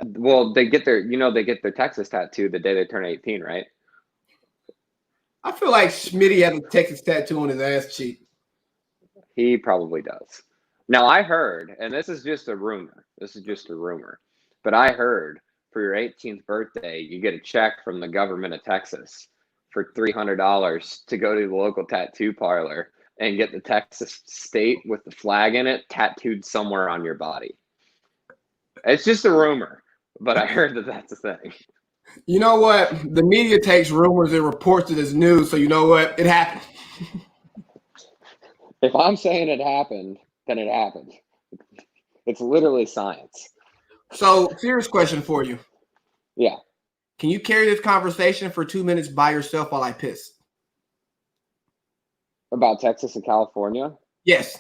Well, they get their Texas tattoo the day they turn 18, right? I feel like Schmitty has a Texas tattoo on his ass cheek. He probably does. Now I heard, and this is just a rumor. This is just a rumor, but I heard for your 18th birthday, you get a check from the government of Texas for $300 to go to the local tattoo parlor and get the Texas state with the flag in it tattooed somewhere on your body. It's just a rumor, but I heard that that's a thing. You know what? The media takes rumors and reports it as news, so you know what? It happened. If I'm saying it happened, then it happened. It's literally science. So, serious question for you. Yeah. Can you carry this conversation for 2 minutes by yourself while I piss? About Texas and California? Yes.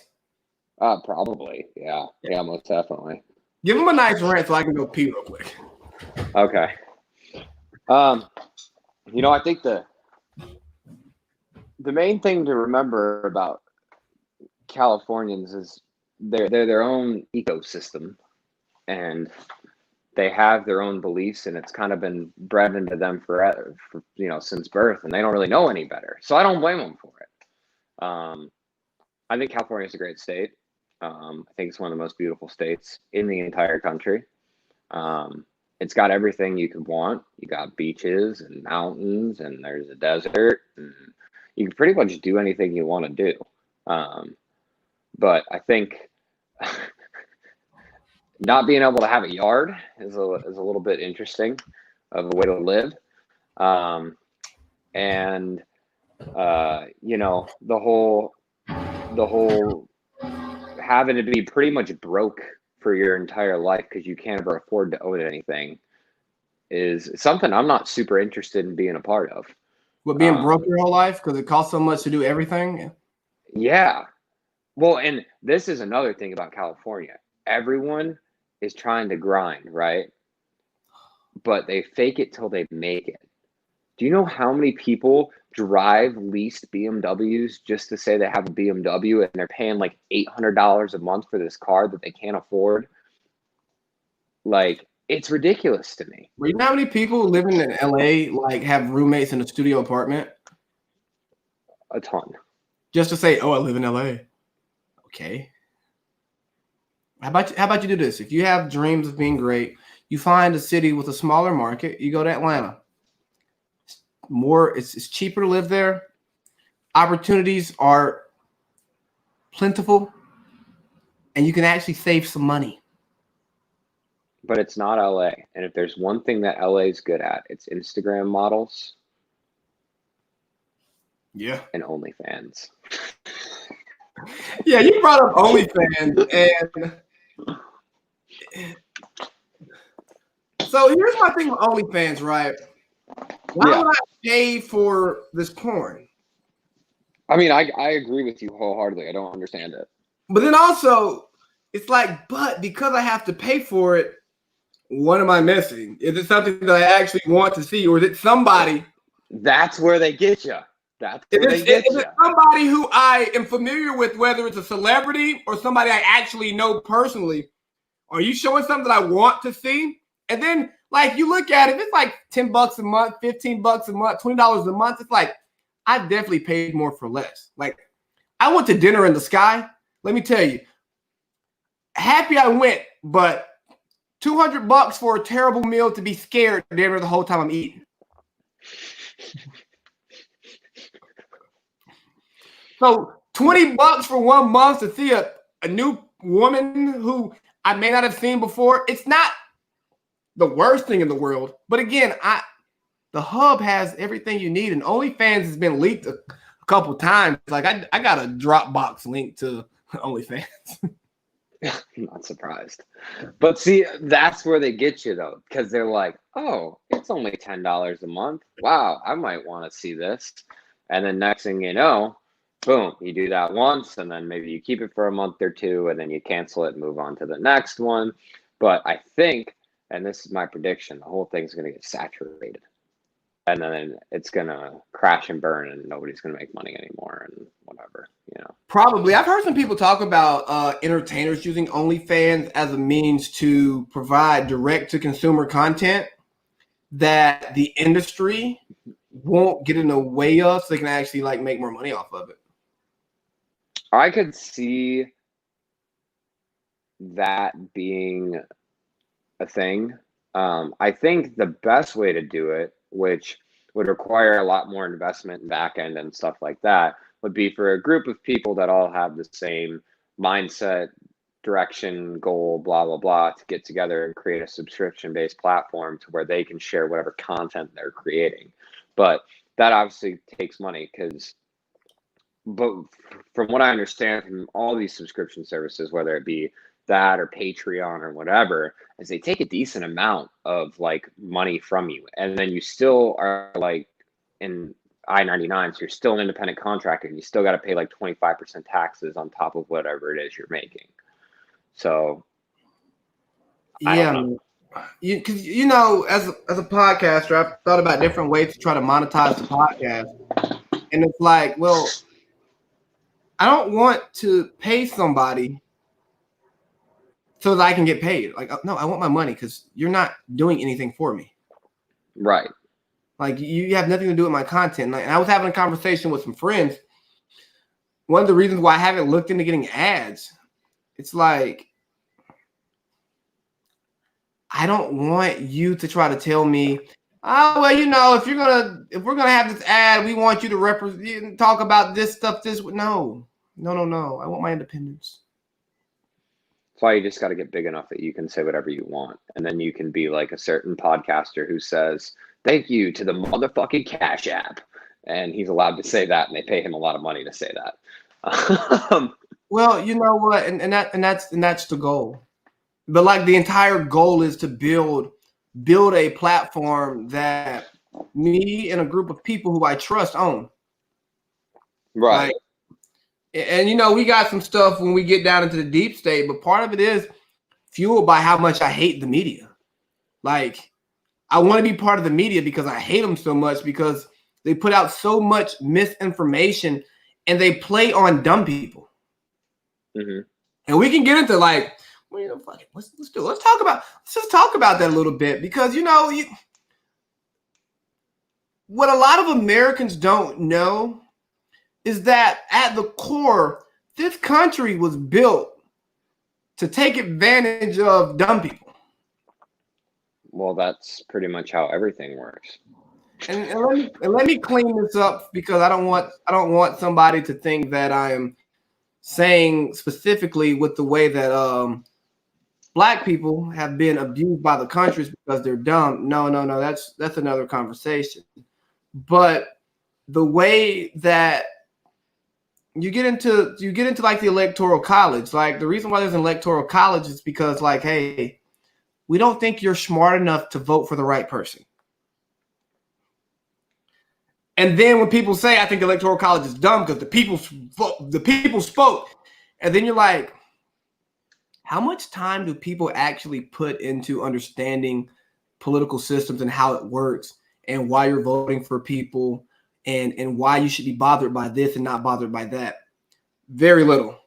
Probably. Yeah. Yeah, most definitely. Give him a nice rant so I can go pee real quick. Okay. I think the main thing to remember about Californians is they're their own ecosystem, and they have their own beliefs, and it's kind of been bred into them forever, since birth, and they don't really know any better. So I don't blame them for it. I think California is a great state. I think it's one of the most beautiful states in the entire country. It's got everything you could want. You got beaches and mountains, and there's a desert, and you can pretty much do anything you want to do. But I think not being able to have a yard is a little bit interesting of a way to live. The whole having to be pretty much broke for your entire life because you can't ever afford to own anything is something I'm not super interested in being a part of. What, being broke your whole life because it costs so much to do everything? Yeah. Well, and this is another thing about California. Everyone is trying to grind, right? But they fake it till they make it. Do you know how many people drive leased BMWs just to say they have a BMW and they're paying like $800 a month for this car that they can't afford? Like, it's ridiculous to me. Well, you know how many people living in LA like have roommates in a studio apartment? A ton. Just to say, oh, I live in LA. Okay. How about you do this? If you have dreams of being great, you find a city with a smaller market, you go to Atlanta. It's cheaper to live there. Opportunities are plentiful, and you can actually save some money. But it's not LA. And if there's one thing that LA is good at, it's Instagram models. Yeah. And OnlyFans. Yeah, you brought up OnlyFans, and so here's my thing with OnlyFans, right? Why would I pay for this porn? I mean, I agree with you wholeheartedly. I don't understand it. But then also, it's like, but because I have to pay for it, what am I missing? Is it something that I actually want to see, or is it somebody? That's where they get you. That's where they get you. Is it somebody who I am familiar with, whether it's a celebrity or somebody I actually know personally? Are you showing something that I want to see? And then, like, you look at it, it's like $10 a month, $15 a month, $20 a month. It's like, I definitely paid more for less. Like, I went to dinner in the sky. Let me tell you, happy I went, but $200 for a terrible meal to be scared dinner the whole time I'm eating. So $20 for 1 month to see a new woman who I may not have seen before. It's not the worst thing in the world. But again, the hub has everything you need, and OnlyFans has been leaked a couple times. Like I got a Dropbox link to OnlyFans. I'm not surprised. But see, that's where they get you though, because they're like, oh, it's only $10 a month. Wow, I might want to see this. And then next thing you know, boom, you do that once, and then maybe you keep it for a month or two, and then you cancel it and move on to the next one. But I think, and this is my prediction, the whole thing's going to get saturated. And then it's going to crash and burn, and nobody's going to make money anymore and whatever, Probably. I've heard some people talk about entertainers using OnlyFans as a means to provide direct to consumer content that the industry won't get in the way of, so they can actually like make more money off of it. I could see that being a thing. I think the best way to do it, which would require a lot more investment in back end and stuff like that, would be for a group of people that all have the same mindset, direction, goal, blah, blah, blah, to get together and create a subscription based platform to where they can share whatever content they're creating. But that obviously takes money but from what I understand from all these subscription services, whether it be that or Patreon or whatever, is they take a decent amount of like money from you, and then you still are like in I-99, so you're still an independent contractor, and you still got to pay like 25% taxes on top of whatever it is you're making. So I don't know. Because you know, as a podcaster, I've thought about different ways to try to monetize the podcast, and it's like, well, I don't want to pay somebody so that I can get paid. Like, no, I want my money because you're not doing anything for me. Right. Like, you have nothing to do with my content. Like, and I was having a conversation with some friends. One of the reasons why I haven't looked into getting ads, it's like, I don't want you to try to tell me, oh, well, you know, if we're gonna have this ad, we want you to represent, talk about this stuff. No. I want my independence. That's why you just got to get big enough that you can say whatever you want. And then you can be like a certain podcaster who says, thank you to the motherfucking Cash App. And he's allowed to say that, and they pay him a lot of money to say that. Well, you know what? And that's the goal. But like the entire goal is to build a platform that me and a group of people who I trust own. Right. Like, and you know, we got some stuff when we get down into the deep state, but part of it is fueled by how much I hate the media. Like, I want to be part of the media because I hate them so much because they put out so much misinformation and they play on dumb people. Mm-hmm. And we can get into like, well, you know, fuck it. Let's just talk about that a little bit because you know what a lot of Americans don't know is that at the core, this country was built to take advantage of dumb people. Well, that's pretty much how everything works. And let me clean this up because I don't want somebody to think that I am saying specifically with the way that Black people have been abused by the countries because they're dumb. No, that's another conversation. But the way that you get into like the electoral college, like the reason why there's an electoral college is because like, hey, we don't think you're smart enough to vote for the right person. And then when people say, I think electoral college is dumb because the people spoke, and then you're like, how much time do people actually put into understanding political systems and how it works and why you're voting for people and why you should be bothered by this and not bothered by that? Very little.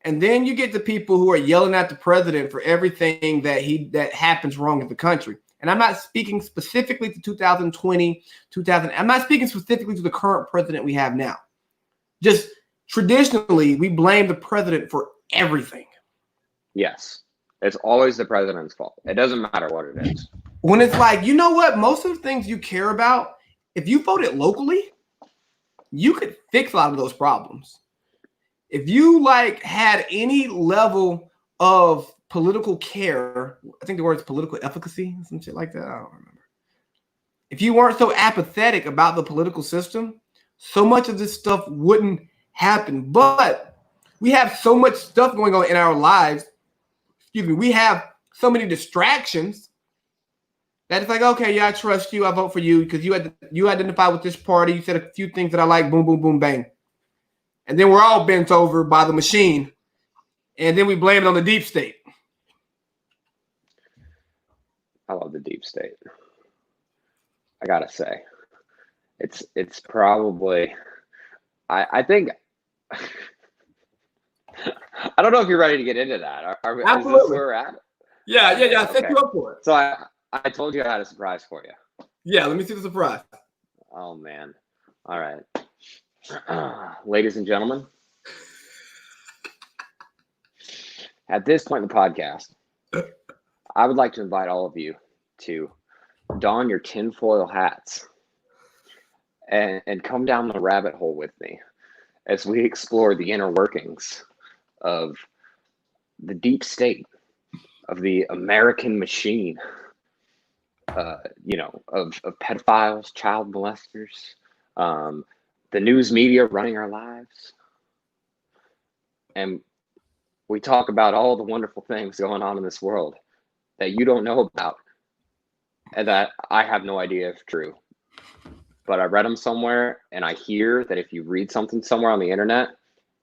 And then you get the people who are yelling at the president for everything that happens wrong in the country. And I'm not speaking specifically to 2020, I'm not speaking specifically to the current president we have now. Just traditionally, we blame the president for everything. Yes. It's always the president's fault. It doesn't matter what it is. When it's like, you know what? Most of the things you care about, if you voted locally, you could fix a lot of those problems. If you like had any level of political care, I think the word is political efficacy, some shit like that. I don't remember. If you weren't so apathetic about the political system, so much of this stuff wouldn't happen. But we have so much stuff going on in our lives. Excuse me. We have so many distractions that it's like, okay, yeah, I trust you. I vote for you because you identify with this party. You said a few things that I like. Boom, boom, boom, bang. And then we're all bent over by the machine. And then we blame it on the deep state. I love the deep state. I gotta say, it's probably, I think don't know if you're ready to get into that. Is this Absolutely. where we're at? Yeah. I set Okay. you up for it. So I told you I had a surprise for you. Yeah, let me see the surprise. Oh, man. All right. Ladies and gentlemen, at this point in the podcast, I would like to invite all of you to don your tinfoil hats and come down the rabbit hole with me as we explore the inner workings of the deep state, of the American machine, of pedophiles, child molesters, the news media running our lives. And we talk about all the wonderful things going on in this world that you don't know about and that I have no idea if true. But I read them somewhere, and I hear that if you read something somewhere on the internet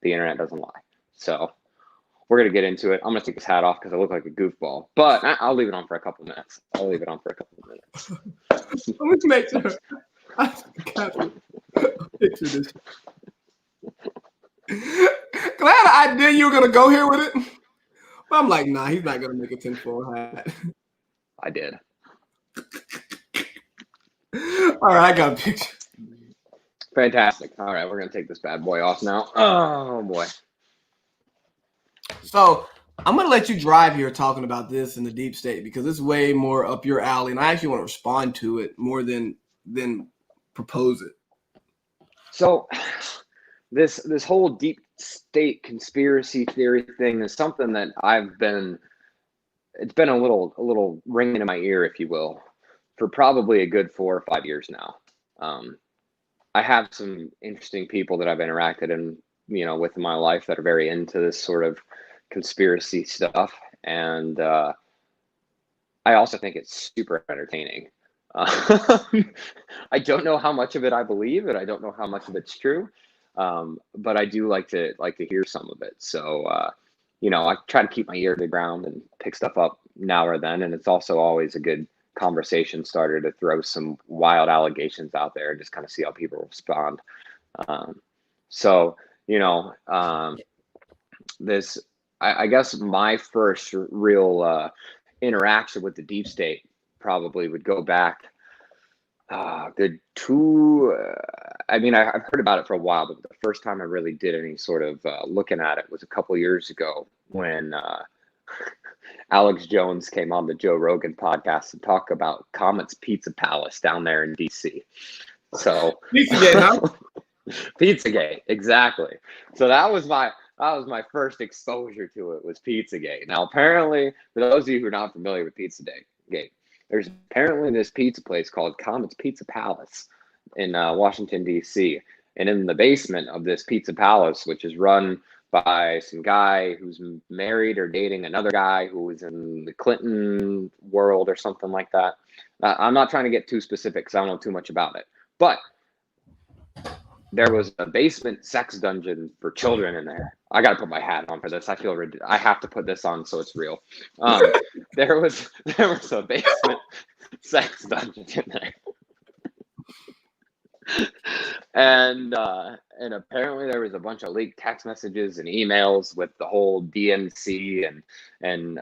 doesn't lie. So we're going to get into it. I'm going to take this hat off because I look like a goofball, but I'll leave it on for a couple minutes. Let me make sure. I picture this. Glad I knew you were going to go here with it. But I'm like, nah, he's not going to make a tinfoil hat. I did. All right, I got a picture. Fantastic. All right, we're going to take this bad boy off now. Oh, boy. So I'm going to let you drive here talking about this in the deep state because it's way more up your alley, and I actually want to respond to it more than propose it. So this whole deep state conspiracy theory thing is something that it's been a little ringing in my ear, if you will, for probably a good 4 or 5 years now. I have some interesting people that I've interacted with in my life that are very into this sort of conspiracy stuff, and I also think it's super entertaining. I don't know how much of it I believe, and I don't know how much of it's true, but I do like to hear some of it. So I try to keep my ear to the ground and pick stuff up now or then, and it's also always a good conversation starter to throw some wild allegations out there and just kind of see how people respond. I guess my first real interaction with the deep state probably would go back I've heard about it for a while, but the first time I really did any sort of looking at it was a couple years ago when Alex Jones came on the Joe Rogan podcast to talk about Comet's Pizza Palace down there in DC. So Pizzagate, huh? Pizzagate, exactly. So that was my first exposure to it, was Pizzagate. Now, apparently, for those of you who are not familiar with Pizzagate, there's apparently this pizza place called Comet's Pizza Palace in Washington, D.C. And in the basement of this Pizza Palace, which is run by some guy who's married or dating another guy who was in the Clinton world or something like that. I'm not trying to get too specific because I don't know too much about it. But there was a basement sex dungeon for children in there. I got to put my hat on for this. I have to put this on so it's real. There was a basement sex dungeon in there. And apparently there was a bunch of leaked text messages and emails with the whole DNC and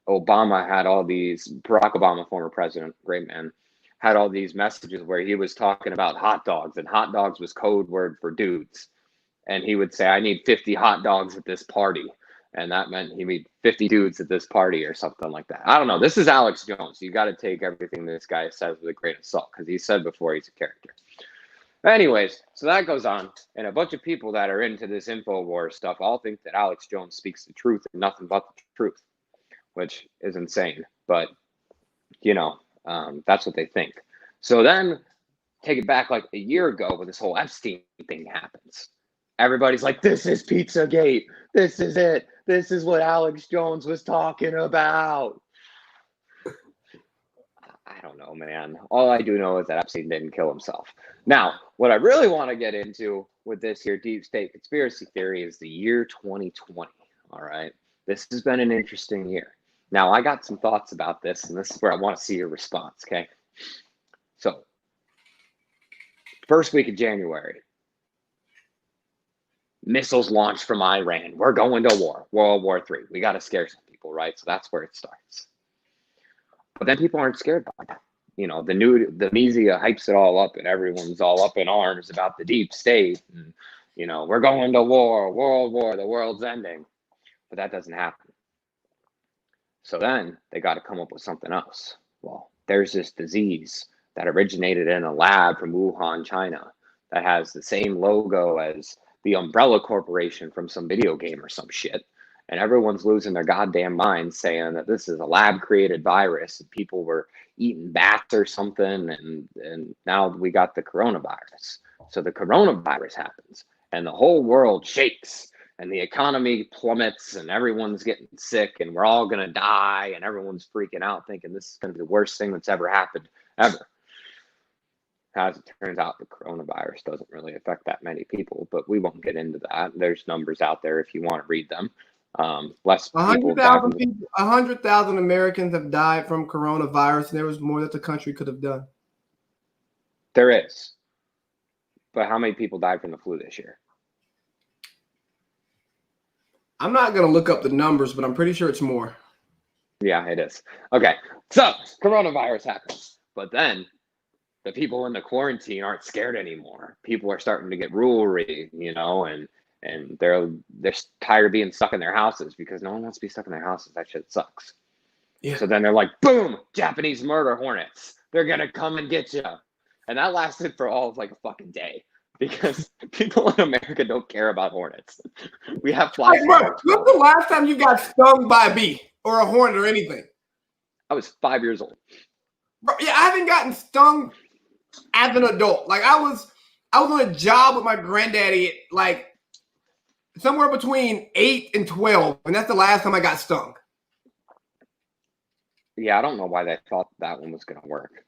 Obama had all these, Barack Obama, former president, great man, had all these messages where he was talking about hot dogs, and hot dogs was code word for dudes. And he would say, I need 50 hot dogs at this party. And that meant he need 50 dudes at this party or something like that. I don't know. This is Alex Jones. You got to take everything this guy says with a grain of salt, because he said before he's a character. Anyways, so that goes on. And a bunch of people that are into this InfoWars stuff all think that Alex Jones speaks the truth and nothing but the truth, which is insane. But, that's what they think. So then take it back like a year ago when this whole Epstein thing happens. Everybody's like, this is Pizzagate. This is it. This is what Alex Jones was talking about. I don't know, man. All I do know is that Epstein didn't kill himself. Now, what I really want to get into with this here deep state conspiracy theory is the year 2020. All right. This has been an interesting year. Now, I got some thoughts about this, and this is where I want to see your response. Okay. So, first week of January, missiles launched from Iran. We're going to war, World War III. We got to scare some people, right? So that's where it starts. But then people aren't scared by that. The media hypes it all up, and everyone's all up in arms about the deep state. And, we're going to war, world war, the world's ending. But that doesn't happen. So then they got to come up with something else. Well, there's this disease that originated in a lab from Wuhan, China, that has the same logo as the Umbrella Corporation from some video game or some shit. And everyone's losing their goddamn minds saying that this is a lab-created virus and people were eating bats or something. And now we got the coronavirus. So the coronavirus happens and the whole world shakes and the economy plummets and everyone's getting sick and we're all going to die and everyone's freaking out thinking this is going to be the worst thing that's ever happened ever. As it turns out, the coronavirus doesn't really affect that many people, but we won't get into that. There's numbers out there if you want to read them. Less people. 100,000 Americans have died from coronavirus, and there was more that the country could have done. There is. But how many people died from the flu this year? I'm not going to look up the numbers, but I'm pretty sure it's more. Yeah, it is. Okay, so coronavirus happens, but then the people in the quarantine aren't scared anymore. People are starting to get rurally, and they're tired of being stuck in their houses because no one wants to be stuck in their houses. That shit sucks. Yeah. So then they're like, boom, Japanese murder hornets. They're going to come and get you. And that lasted for all of like a fucking day because people in America don't care about hornets. We have fly swatters. When's the last time you got stung by a bee or a hornet or anything? I was 5 years old. Bro, yeah, I haven't gotten stung as an adult. Like I was on a job with my granddaddy like somewhere between 8 and 12, and that's the last time I got stung. Yeah, I don't know why they thought that one was going to work.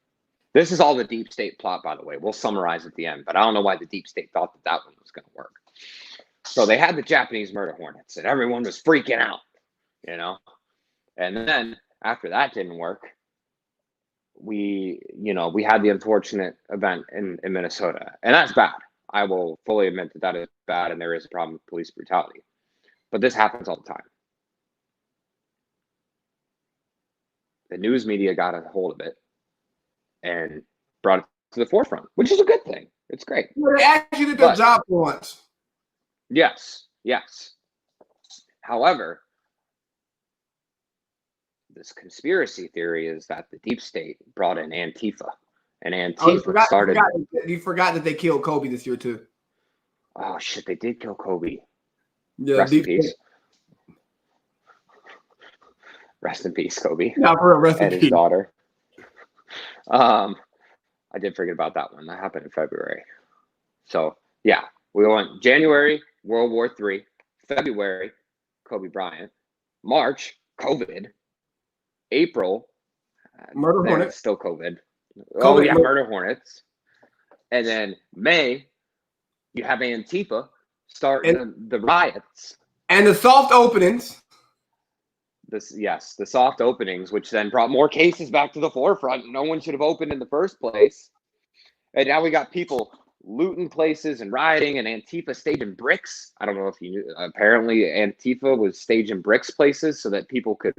This is all the deep state plot, by the way. We'll summarize at the end, but I don't know why the deep state thought that one was going to work. So they had the Japanese murder hornets, and everyone was freaking out, And then after that didn't work, we had the unfortunate event in Minnesota, and that's bad. I will fully admit that is bad, and there is a problem with police brutality. But this happens all the time. The news media got a hold of it and brought it to the forefront, which is a good thing. It's great. They actually did their job for once. Yes. However, this conspiracy theory is that the deep state brought in Antifa. And Antifa started. You forgot that they killed Kobe this year too. Oh shit! They did kill Kobe. Yeah, rest in peace. Rest in peace, Kobe. Not for real. Rest in peace. And his daughter. I did forget about that one. That happened in February. So yeah, we went January, World War III. February, Kobe Bryant. March, COVID. April, murder hornets. Still COVID. Oh yeah, murder hornets. And then May, you have Antifa starting the riots and the soft openings. The soft openings, which then brought more cases back to the forefront. No one should have opened in the first place. And now we got people looting places and rioting, and Antifa staging bricks. I don't know if you knew. Apparently, Antifa was staging bricks places so that people could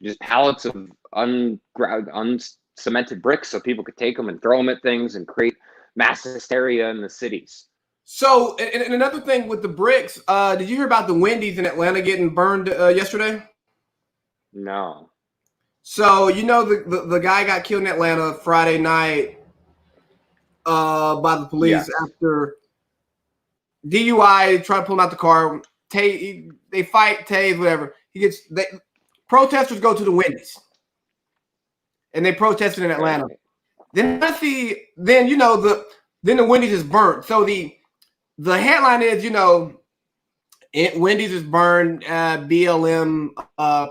just pallets of uncemented bricks so people could take them and throw them at things and create mass hysteria in the cities. So, and another thing with the bricks, did you hear about the Wendy's in Atlanta getting burned yesterday? No. So, the guy got killed in Atlanta Friday night by the police after DUI, try to pull him out the car. They fight, tase, whatever. Protesters go to the Wendy's, and they protested in Atlanta. Then the Wendy's is burned. So the headline is, Wendy's is burned, BLM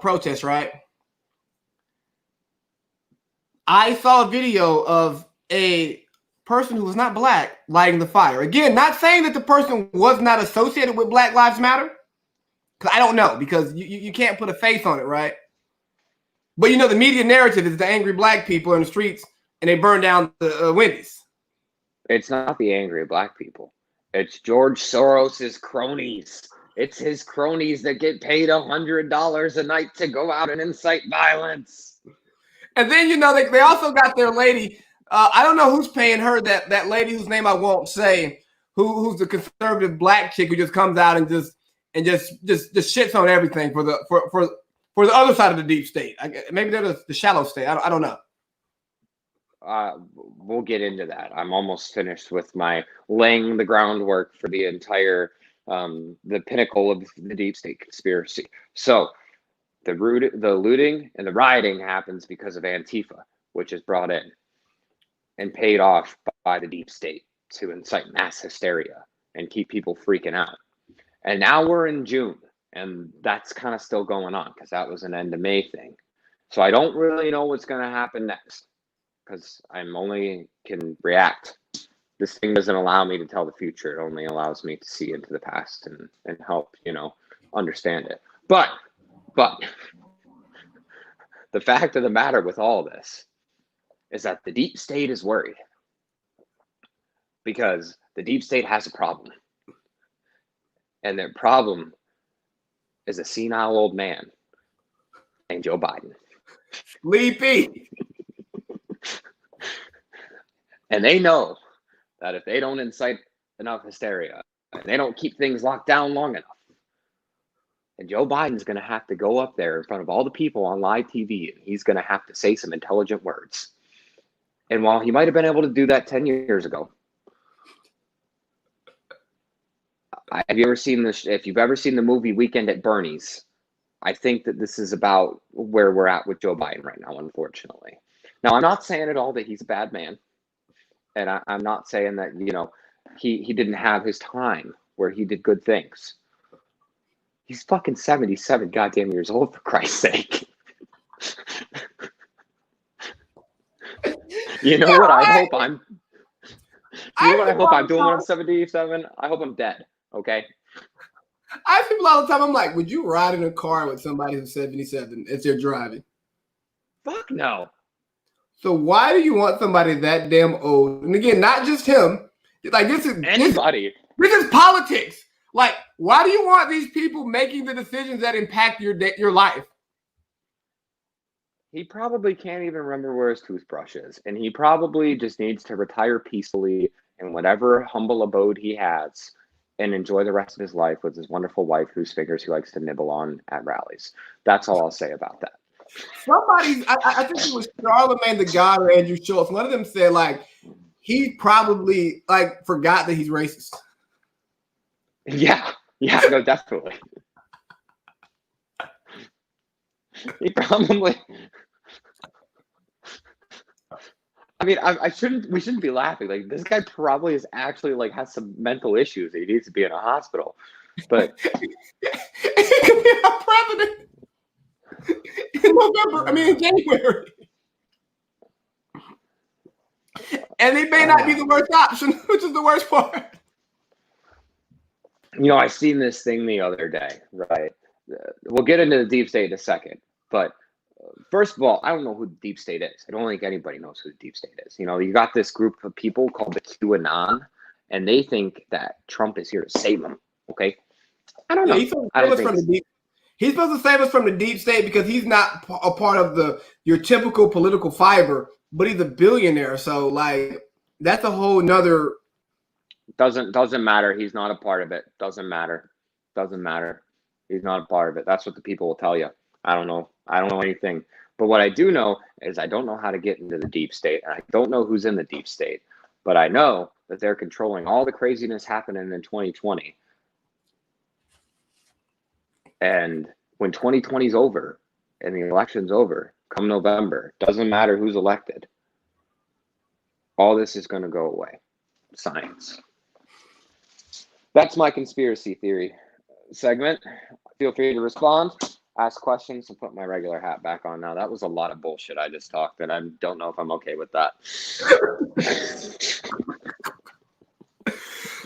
protest, right? I saw a video of a person who was not black lighting the fire. Again, not saying that the person was not associated with Black Lives Matter. I don't know, because you can't put a face on it, right? But the media narrative is the angry black people in the streets and they burn down the Wendy's. It's not the angry black people. It's George Soros's cronies. It's his cronies that get paid $100 a night to go out and incite violence. And then, they also got their lady. I don't know who's paying her, that lady whose name I won't say, who's the conservative black chick who just comes out and just shits on everything for the other side of the deep state. Maybe they're the shallow state. I don't know. We'll get into that. I'm almost finished with my laying the groundwork for the entire the pinnacle of the deep state conspiracy. So the looting and the rioting happens because of Antifa, which is brought in and paid off by the deep state to incite mass hysteria and keep people freaking out. And now we're in June, and that's kind of still going on because that was an end of May thing. So I don't really know what's going to happen next because I'm only can react. This thing doesn't allow me to tell the future. It only allows me to see into the past and help, understand it. But the fact of the matter with all this is that the deep state is worried because the deep state has a problem. And their problem is a senile old man named Joe Biden. Sleepy. And they know that if they don't incite enough hysteria and they don't keep things locked down long enough, and Joe Biden's going to have to go up there in front of all the people on live TV and he's going to have to say some intelligent words. And while he might have been able to do that 10 years ago, have you ever seen this? If you've ever seen the movie Weekend at Bernie's, I think that this is about where we're at with Joe Biden right now, unfortunately. Now, I'm not saying at all that he's a bad man. And I'm not saying that, he didn't have his time where he did good things. He's fucking 77 goddamn years old, for Christ's sake. You know what I hope I'm doing when I'm 77? I hope I'm dead, okay? I ask people all the time, I'm like, would you ride in a car with somebody who's 77 if they're driving? Fuck no. So why do you want somebody that damn old? And again, not just him. Like this is anybody. This is politics. Like, why do you want these people making the decisions that impact your life? He probably can't even remember where his toothbrush is, and he probably just needs to retire peacefully in whatever humble abode he has and enjoy the rest of his life with his wonderful wife whose fingers he likes to nibble on at rallies. That's all I'll say about that. I think it was Charlemagne the God or Andrew Schultz. One of them said, like, he probably forgot that he's racist. Yeah, no, definitely. He probably. I mean, we shouldn't be laughing. Like, this guy probably is actually has some mental issues. He needs to be in a hospital. But he could be our president in November. I mean, in January. And he may not be the worst option, which is the worst part. I seen this thing the other day, right? We'll get into the deep state in a second. But first of all, I don't know who the deep state is. I don't think anybody knows who the deep state is. You got this group of people called the QAnon, and they think that Trump is here to save them. Okay? I don't know. He's supposed to save us from the deep state because he's not a part of your typical political fiber, but he's a billionaire. So, that's a whole nother. Doesn't matter. He's not a part of it. Doesn't matter. He's not a part of it. That's what the people will tell you. I don't know anything. But what I do know is I don't know how to get into the deep state. And I don't know who's in the deep state. But I know that they're controlling all the craziness happening in 2020. And when 2020 is over and the election's over, come November, doesn't matter who's elected. All this is going to go away. Science. That's my conspiracy theory segment. Feel free to respond, ask questions, and put my regular hat back on now. That was a lot of bullshit I just talked, and I don't know if I'm okay with that.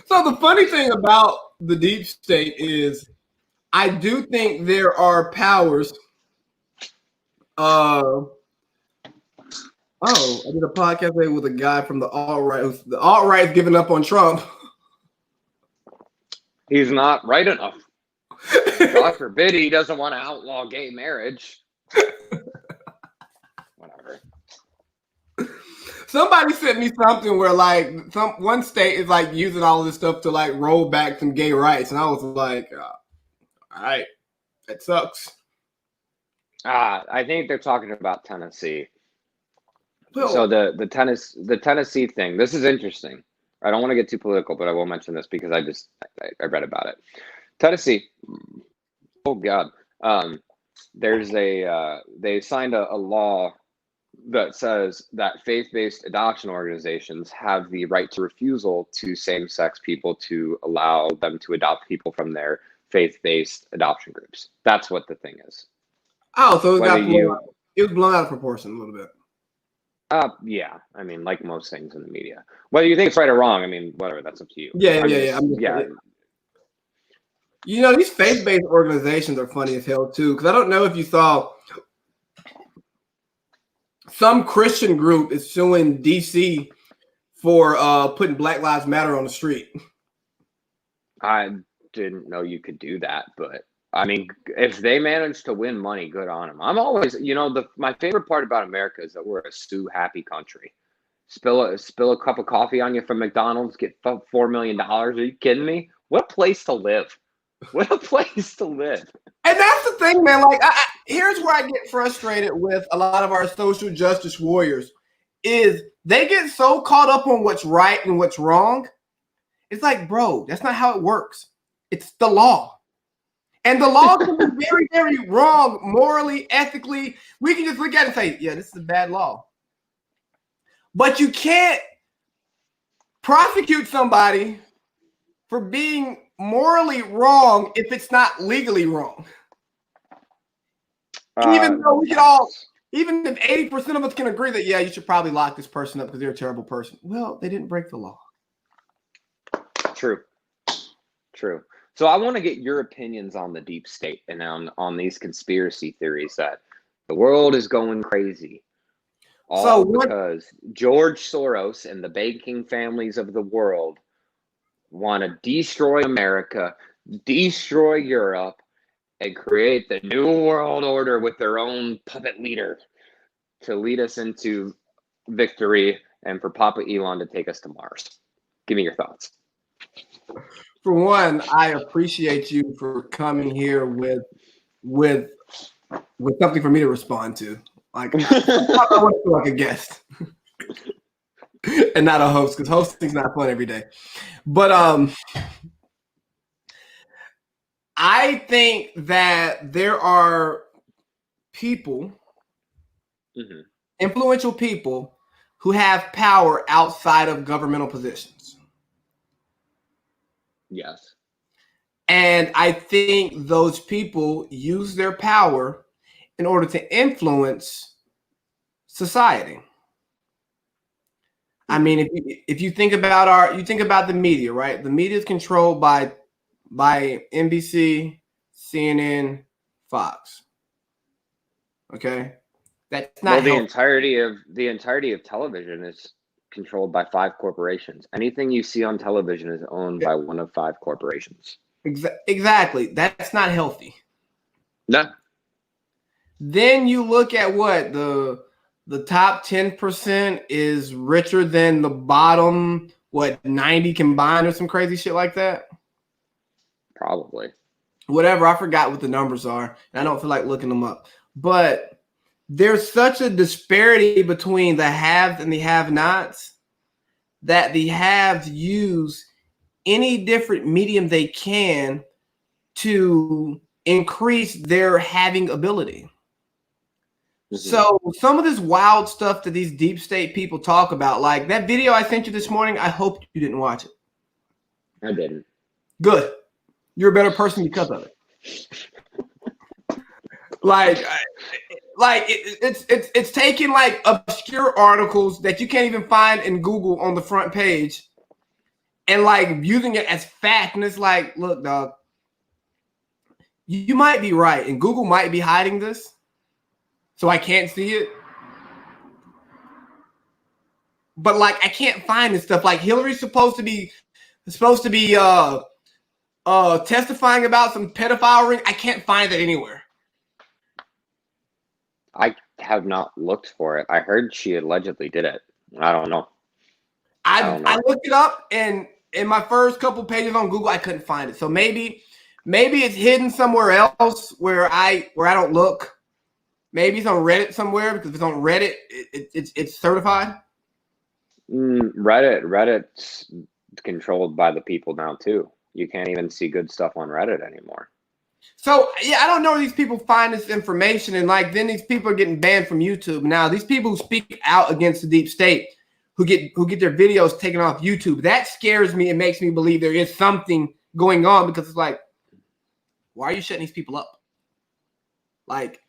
So the funny thing about the deep state is I do think there are powers. I did a podcast with a guy from the alt-right. The alt-right is giving up on Trump. He's not right enough. God forbid he doesn't want to outlaw gay marriage. Whatever. Somebody sent me something where like one state is like using all of this stuff to like roll back some gay rights, and I was like, all right, that sucks. I think they're talking about Tennessee. Well, So the Tennessee thing. This is interesting. I don't want to get too political, but I will mention this because I read about it. Tennessee. Oh God. There's they signed a law that says that faith-based adoption organizations have the right to refusal to same-sex people to allow them to adopt people from their faith-based adoption groups. That's what the thing is. oh, so Whether it was blown out of proportion a little bit. Yeah. I mean, like most things in the media. Whether you think it's right or wrong, I mean, whatever, that's up to you. Yeah. You know, these faith-based organizations are funny as hell too, because I don't know if you saw some Christian group is suing DC for putting Black Lives Matter on the street. I didn't know you could do that, but I mean, if they manage to win money, good on them. I'm always, my favorite part about America is that we're a sue happy country. Spill a cup of coffee on you from McDonald's, get $4 million. Are you kidding me? What a place to live. What a place to live. And that's the thing, man. Like, here's where I get frustrated with a lot of our social justice warriors is they get so caught up on what's right and what's wrong. It's like, bro, that's not how it works. It's the law. And the law can be very, very wrong, morally, ethically. We can just look at it and say, yeah, this is a bad law. But you can't prosecute somebody for being morally wrong if it's not legally wrong. Even though we can all, even if 80% of us can agree that, yeah, you should probably lock this person up because they're a terrible person. Well, they didn't break the law. True. So I want to get your opinions on the deep state and on these conspiracy theories that the world is going crazy. Because George Soros and the banking families of the world want to destroy America, destroy Europe, and create the new world order with their own puppet leader to lead us into victory and for Papa Elon to take us to Mars. Give me your thoughts. For one, I appreciate you for coming here with something for me to respond to. Like, I want to feel like a guest and not a host, because hosting's not fun every day. But I think that there are people, influential people, who have power outside of governmental positions. Yes. And I think those people use their power in order to influence society. I mean, if you think about the media, right? The media is controlled by NBC, CNN, Fox. Okay, that's not the entirety of television is controlled by 5 corporations. Anything you see on television is owned by one of 5 corporations. Exactly. That's not healthy. No. Then you look at what the top 10% is richer than the bottom 90 combined or some crazy shit like that. Probably. Whatever, I forgot what the numbers are, and I don't feel like looking them up. But there's such a disparity between the haves and the have-nots that the haves use any different medium they can to increase their having ability. So some of this wild stuff that these deep state people talk about, like that video I sent you this morning, I hope you didn't watch it. I didn't. Good. You're a better person because of it. It's taking like obscure articles that you can't even find in Google on the front page and like using it as fact. And it's like, look, dog, you might be right. And Google might be hiding this, so I can't see it. But like, I can't find this stuff. Like Hillary's supposed to be testifying about some pedophile ring. I can't find that anywhere. I have not looked for it. I heard she allegedly did it. I don't know. I looked it up, and in my first couple pages on Google, I couldn't find it. So maybe it's hidden somewhere else where I don't look. Maybe it's on Reddit somewhere, because if it's on Reddit, it's certified. Reddit's controlled by the people now too. You can't even see good stuff on Reddit anymore. So yeah, I don't know where these people find this information, and like then these people are getting banned from YouTube. Now these people who speak out against the deep state, who get their videos taken off YouTube, that scares me and makes me believe there is something going on, because it's like, why are you shutting these people up? Like,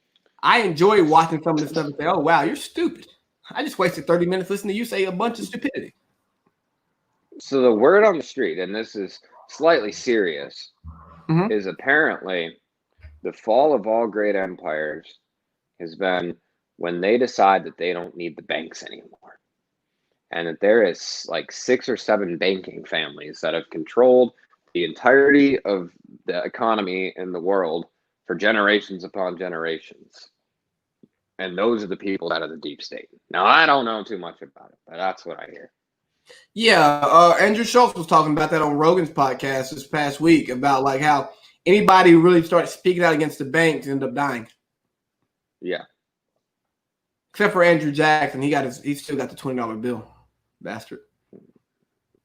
I enjoy watching some of this stuff and say, oh wow, you're stupid. I just wasted 30 minutes listening to you say a bunch of stupidity. So the word on the street, and this is slightly serious, is apparently the fall of all great empires has been when they decide that they don't need the banks anymore. And that there is like 6 or 7 banking families that have controlled the entirety of the economy in the world for generations upon generations. And those are the people that are the deep state. Now, I don't know too much about it, but that's what I hear. Yeah, Andrew Schultz was talking about that on Rogan's podcast this past week, about like how anybody who really starts speaking out against the banks end up dying. Yeah. Except for Andrew Jackson, he still got the $20 bill, bastard.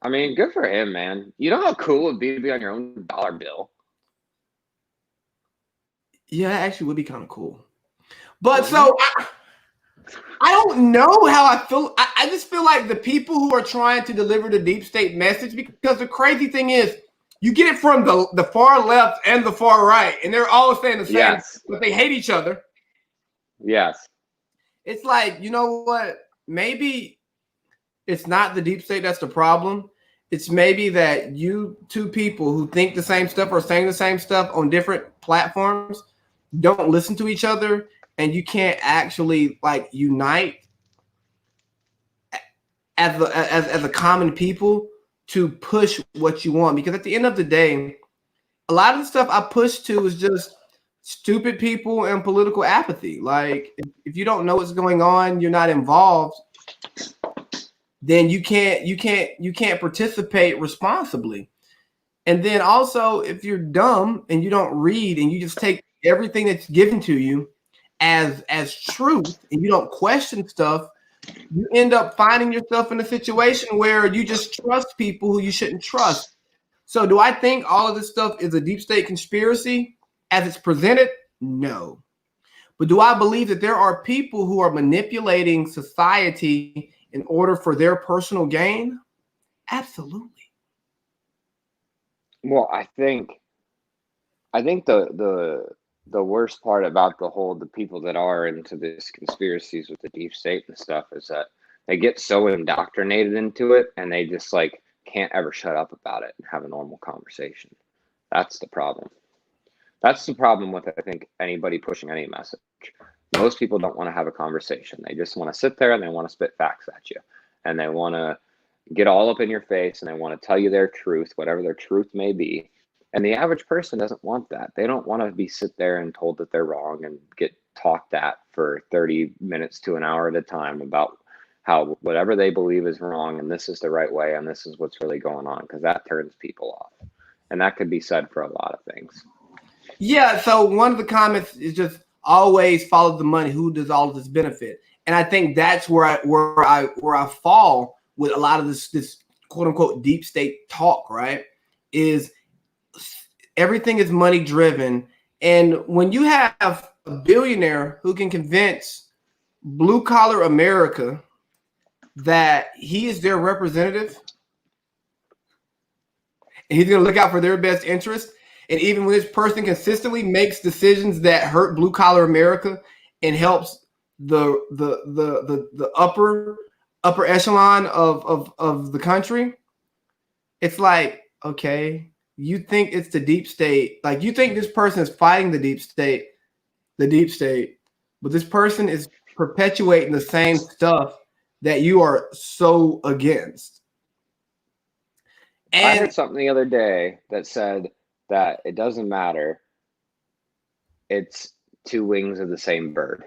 I mean, good for him, man. You know how cool it would be to be on your own dollar bill? Yeah, that actually would be kind of cool. But so I don't know how I feel. I just feel like the people who are trying to deliver the deep state message, because the crazy thing is, you get it from the far left and the far right, and they're all saying the same, but they hate each other. Yes. It's like, you know what? Maybe it's not the deep state that's the problem. It's maybe that you two people who think the same stuff or saying the same stuff on different platforms don't listen to each other, and you can't actually like unite as a common people to push what you want. Because at the end of the day, a lot of the stuff I push to is just stupid people and political apathy. Like, if you don't know what's going on, you're not involved, then you can't participate responsibly. And then also, if you're dumb and you don't read and you just take everything that's given to you as truth and you don't question stuff, you end up finding yourself in a situation where you just trust people who you shouldn't trust. So do I think all of this stuff is a deep state conspiracy as it's presented? No. But do I believe that there are people who are manipulating society in order for their personal gain? Absolutely. Well, I think the worst part about the people that are into these conspiracies with the deep state and stuff is that they get so indoctrinated into it, and they just like can't ever shut up about it and have a normal conversation. That's the problem. That's the problem with, I think, anybody pushing any message. Most people don't want to have a conversation. They just want to sit there and they want to spit facts at you, and they want to get all up in your face, and they want to tell you their truth, whatever their truth may be. And the average person doesn't want that. They don't want to sit there and told that they're wrong and get talked at for 30 minutes to an hour at a time about how whatever they believe is wrong and this is the right way and this is what's really going on, because that turns people off. And that could be said for a lot of things. Yeah, so one of the comments is just always follow the money. Who does all of this benefit? And I think that's where I fall with a lot of this quote unquote deep state talk, right? Is everything is money driven. And when you have a billionaire who can convince blue collar America that he is their representative and he's going to look out for their best interest, and even when this person consistently makes decisions that hurt blue collar America and helps the upper echelon of the country, it's like, okay, you think it's the deep state, like you think this person is fighting the deep state, but this person is perpetuating the same stuff that you are so against. And I heard something the other day that said that it doesn't matter. It's two wings of the same bird.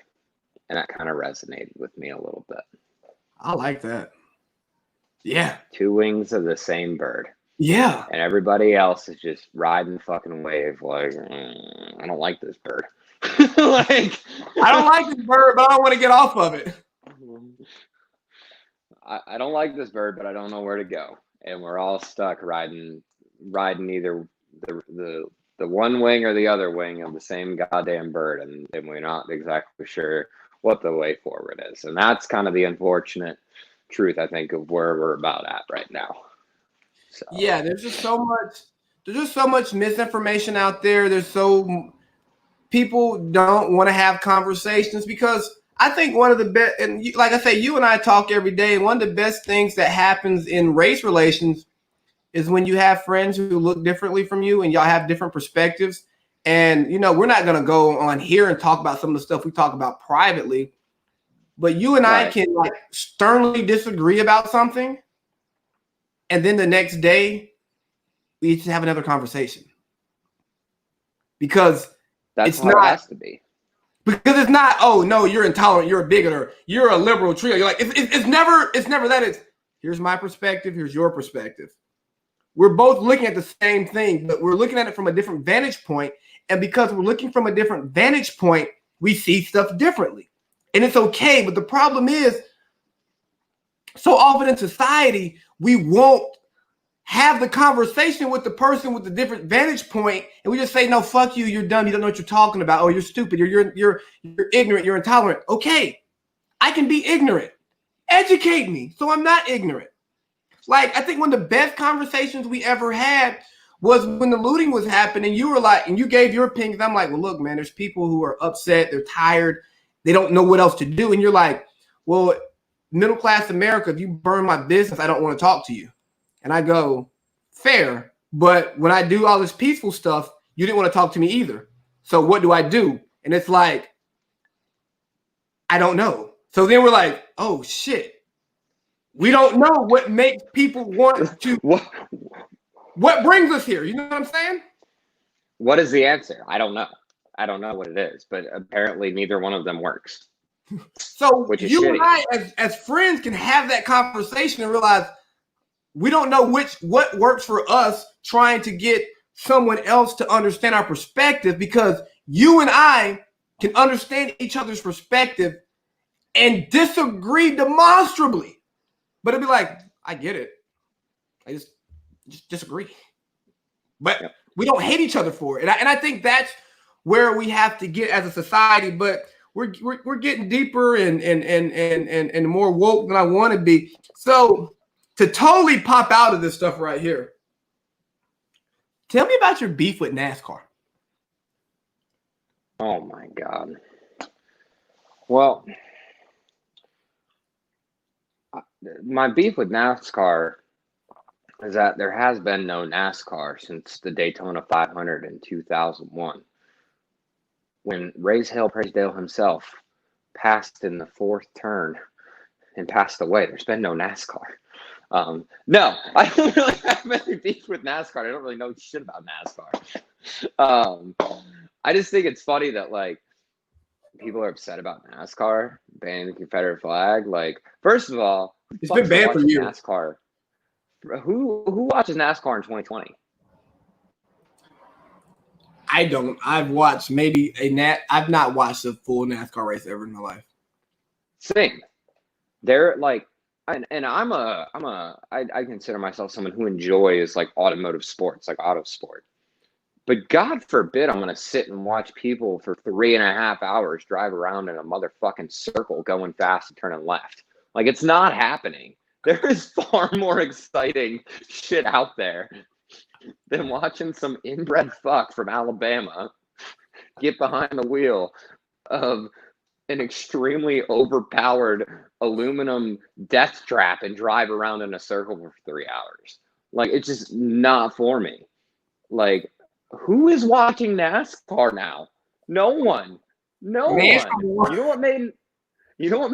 And that kind of resonated with me a little bit. I like that. Yeah. Two wings of the same bird. Yeah. And everybody else is just riding the fucking wave like, I don't like this bird. Like, I don't like this bird, but I don't want to get off of it. I don't like this bird, but I don't know where to go. And we're all stuck riding either the one wing or the other wing of the same goddamn bird, and we're not exactly sure what the way forward is. And that's kind of the unfortunate truth, I think, of where we're about at right now. So. Yeah, there's just so much misinformation out there. People don't want to have conversations because I think one of the best, and like I say, you and I talk every day, and one of the best things that happens in race relations is when you have friends who look differently from you and y'all have different perspectives. And, we're not going to go on here and talk about some of the stuff we talk about privately, but you and I can like sternly disagree about something. And then the next day we just have another conversation because that's how it has to be. Because it's not, oh no, you're intolerant, you're a bigot, or you're a liberal trio. You're like, it's never that. It's here's my perspective, here's your perspective. We're both looking at the same thing, but we're looking at it from a different vantage point. And because we're looking from a different vantage point, we see stuff differently. And it's okay. But the problem is, so often in society, we won't have the conversation with the person with the different vantage point, and we just say, no, fuck you, you're dumb, you don't know what you're talking about, or you're stupid, you're ignorant, you're intolerant. Okay, I can be ignorant. Educate me so I'm not ignorant. Like, I think one of the best conversations we ever had was when the looting was happening. You were like, and you gave your opinion. I'm like, well, look, man, there's people who are upset, they're tired, they don't know what else to do. And you're like, well, middle class America, if you burn my business, I don't want to talk to you. And I go, fair, but when I do all this peaceful stuff, you didn't want to talk to me either. So what do I do? And it's like, I don't know. So then we're like, oh shit. We don't know what makes people want to, what brings us here. You know what I'm saying? What is the answer? I don't know. I don't know what it is, but apparently neither one of them works. So you and I, as friends, can have that conversation and realize we don't know what works for us, trying to get someone else to understand our perspective, because you and I can understand each other's perspective and disagree demonstrably. But it'd be like, I get it. I just disagree. But we don't hate each other for it. And I think that's where we have to get as a society. But we're getting deeper and more woke than I want to be. So to totally pop out of this stuff right here, tell me about your beef with NASCAR. Oh my God. Well, my beef with NASCAR is that there has been no NASCAR since the Daytona 500 in 2001, when Race Hale Prejdale himself passed in the fourth turn and passed away. There's been no NASCAR. No, I don't really have any beef with NASCAR. I don't really know shit about NASCAR. I just think it's funny that like people are upset about NASCAR banning the Confederate flag. Like, first of all, it's been banned for years. NASCAR. Who watches NASCAR in 2020? I don't. I've watched maybe I've not watched a full NASCAR race ever in my life. Same. They're like, and I consider myself someone who enjoys like automotive sports, like auto sport. But God forbid I'm going to sit and watch people for 3.5 hours drive around in a motherfucking circle going fast and turning left. Like, it's not happening. There is far more exciting shit out there than watching some inbred fuck from Alabama get behind the wheel of an extremely overpowered aluminum death trap and drive around in a circle for 3 hours. Like, it's just not for me. Like, who is watching NASCAR now? No one. No one. You know what made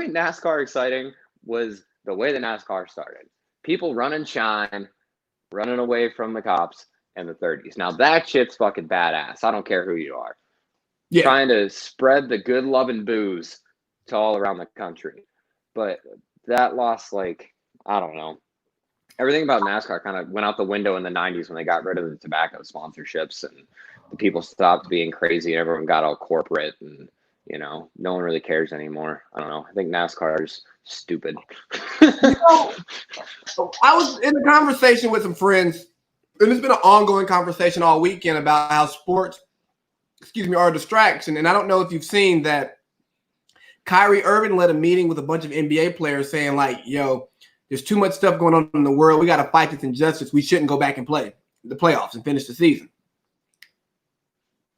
NASCAR exciting was the way the NASCAR started. People run and shine, running away from the cops, and the 30s. Now that shit's fucking badass. I don't care who you are. Yeah. Trying to spread the good love and booze to all around the country. But that lost, like, I don't know. Everything about NASCAR kind of went out the window in the 90s when they got rid of the tobacco sponsorships and the people stopped being crazy and everyone got all corporate and, you know, no one really cares anymore. I don't know. I think NASCAR is stupid. You know, I was in a conversation with some friends, and it's been an ongoing conversation all weekend about how sports, are a distraction. And I don't know if you've seen that Kyrie Irving led a meeting with a bunch of NBA players saying, like, yo, there's too much stuff going on in the world. We got to fight this injustice. We shouldn't go back and play the playoffs and finish the season.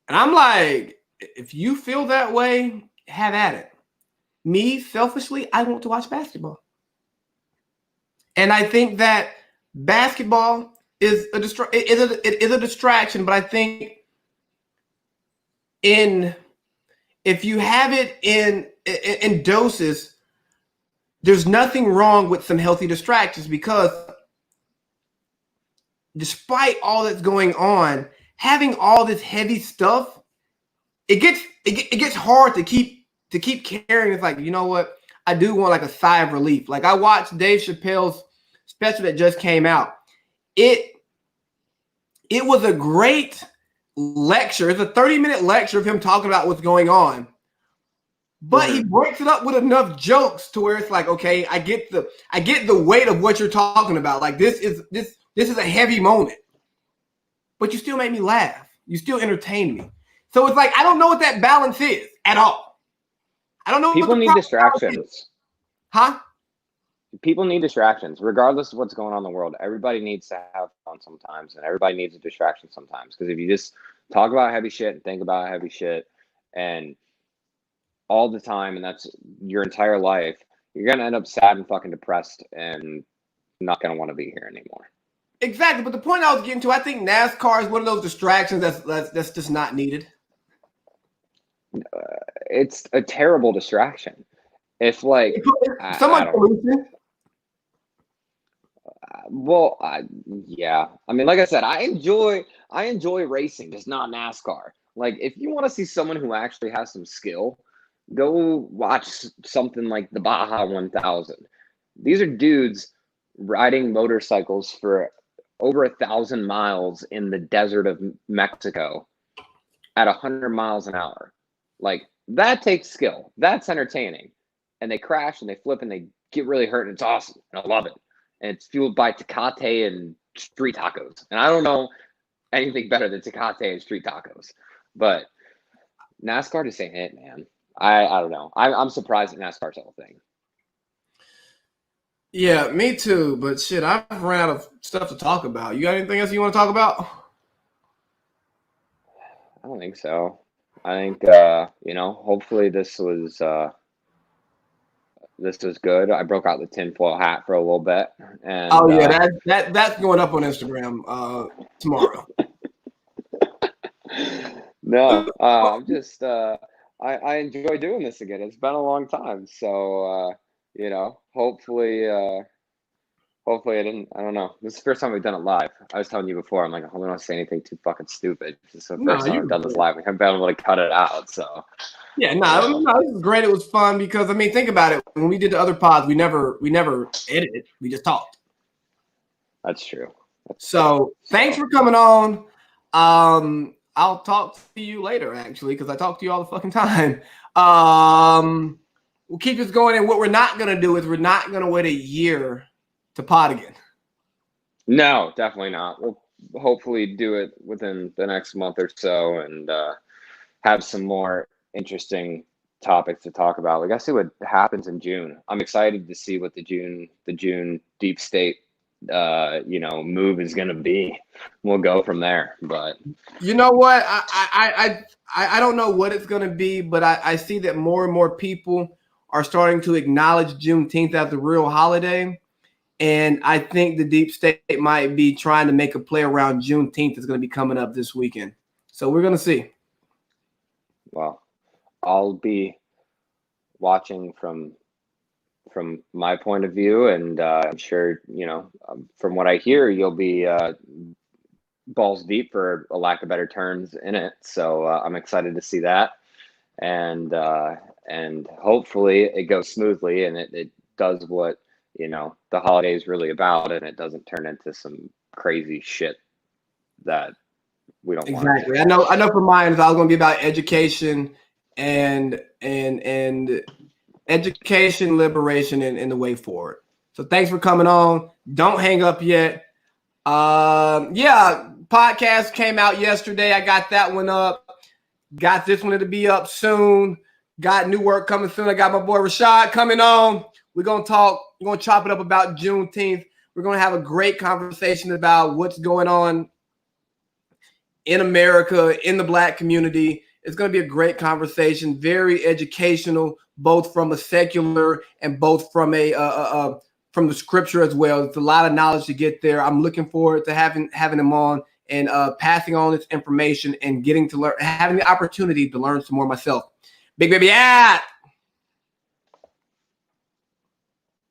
And I'm like, if you feel that way, have at it. Me, selfishly, I want to watch basketball. And I think that basketball is a distraction, but I think if you have it in doses, there's nothing wrong with some healthy distractions, because despite all that's going on, having all this heavy stuff, it gets hard to keep carrying. It's like, you know what? I do want like a sigh of relief. Like I watched Dave Chappelle's special that just came out. It was a great lecture. It's a 30-minute lecture of him talking about what's going on. But he breaks it up with enough jokes to where it's like, okay, I get the weight of what you're talking about. Like this is a heavy moment. But you still made me laugh. You still entertained me. So it's like, I don't know what that balance is at all. I don't know. People need distractions. Huh? People need distractions, regardless of what's going on in the world. Everybody needs to have fun sometimes, and everybody needs a distraction sometimes. Because if you just talk about heavy shit and think about heavy shit and all the time, and that's your entire life, you're going to end up sad and fucking depressed and not going to want to be here anymore. Exactly. But the point I was getting to, I think NASCAR is one of those distractions that's just not needed. It's a terrible distraction. If like someone pollution. Well, yeah. I mean, like I said, I enjoy racing, just not NASCAR. Like, if you want to see someone who actually has some skill, go watch something like the Baja 1000. These are dudes riding motorcycles for over 1,000 miles in the desert of Mexico at 100 miles an hour. Like, that takes skill. That's entertaining. And they crash and they flip and they get really hurt, and it's awesome. And I love it. And it's fueled by Tecate and street tacos. And I don't know anything better than Tecate and street tacos. But NASCAR just ain't it, man. I don't know. I'm surprised that NASCAR's the whole thing. Yeah, me too. But shit, I've run out of stuff to talk about. You got anything else you want to talk about? I don't think so. I think hopefully this was good. I broke out the tinfoil hat for a little bit. And oh yeah, that's going up on Instagram tomorrow. No, I'm just I enjoy doing this again. It's been a long time, so hopefully I didn't. I don't know. This is the first time we've done it live. I was telling you before. I'm like, I don't want to say anything too fucking stupid. This is the first time I've done this live. We haven't been able to cut it out. So yeah, no, this is great. It was fun because I mean, think about it. When we did the other pods, we never edited. We just talked. That's true. Thanks for coming on. I'll talk to you later, actually, because I talk to you all the fucking time. We'll keep this going. And what we're not going to do is we're not going to wait a year to pod again. No, definitely not. We'll hopefully do it within the next month or so and have some more interesting topics to talk about. We got to see what happens in June. I'm excited to see what the June deep state move is going to be. We'll go from there. But you know what? I don't know what it's going to be, but I see that more and more people are starting to acknowledge Juneteenth as a real holiday. And I think the deep state might be trying to make a play around Juneteenth that's going to be coming up this weekend. So we're going to see. Well, I'll be watching from my point of view, and I'm sure, from what I hear, you'll be balls deep, for a lack of better terms, in it. So I'm excited to see that, and hopefully it goes smoothly and it does what the holiday is really about, and it doesn't turn into some crazy shit that we don't want. Exactly. I know for mine, it's all going to be about education and education, liberation, and the way forward. So thanks for coming on. Don't hang up yet. Yeah, podcast came out yesterday. I got that one up. Got this one to be up soon. Got new work coming soon. I got my boy Rashad coming on. We're going to talk. We're going to chop it up about Juneteenth. We're going to have a great conversation about what's going on in America, in the Black community. It's going to be a great conversation, very educational, both from a secular and both from from the scripture as well. It's a lot of knowledge to get there. I'm looking forward to having him on and passing on this information and getting to learn, having the opportunity to learn some more myself. Big baby, yeah.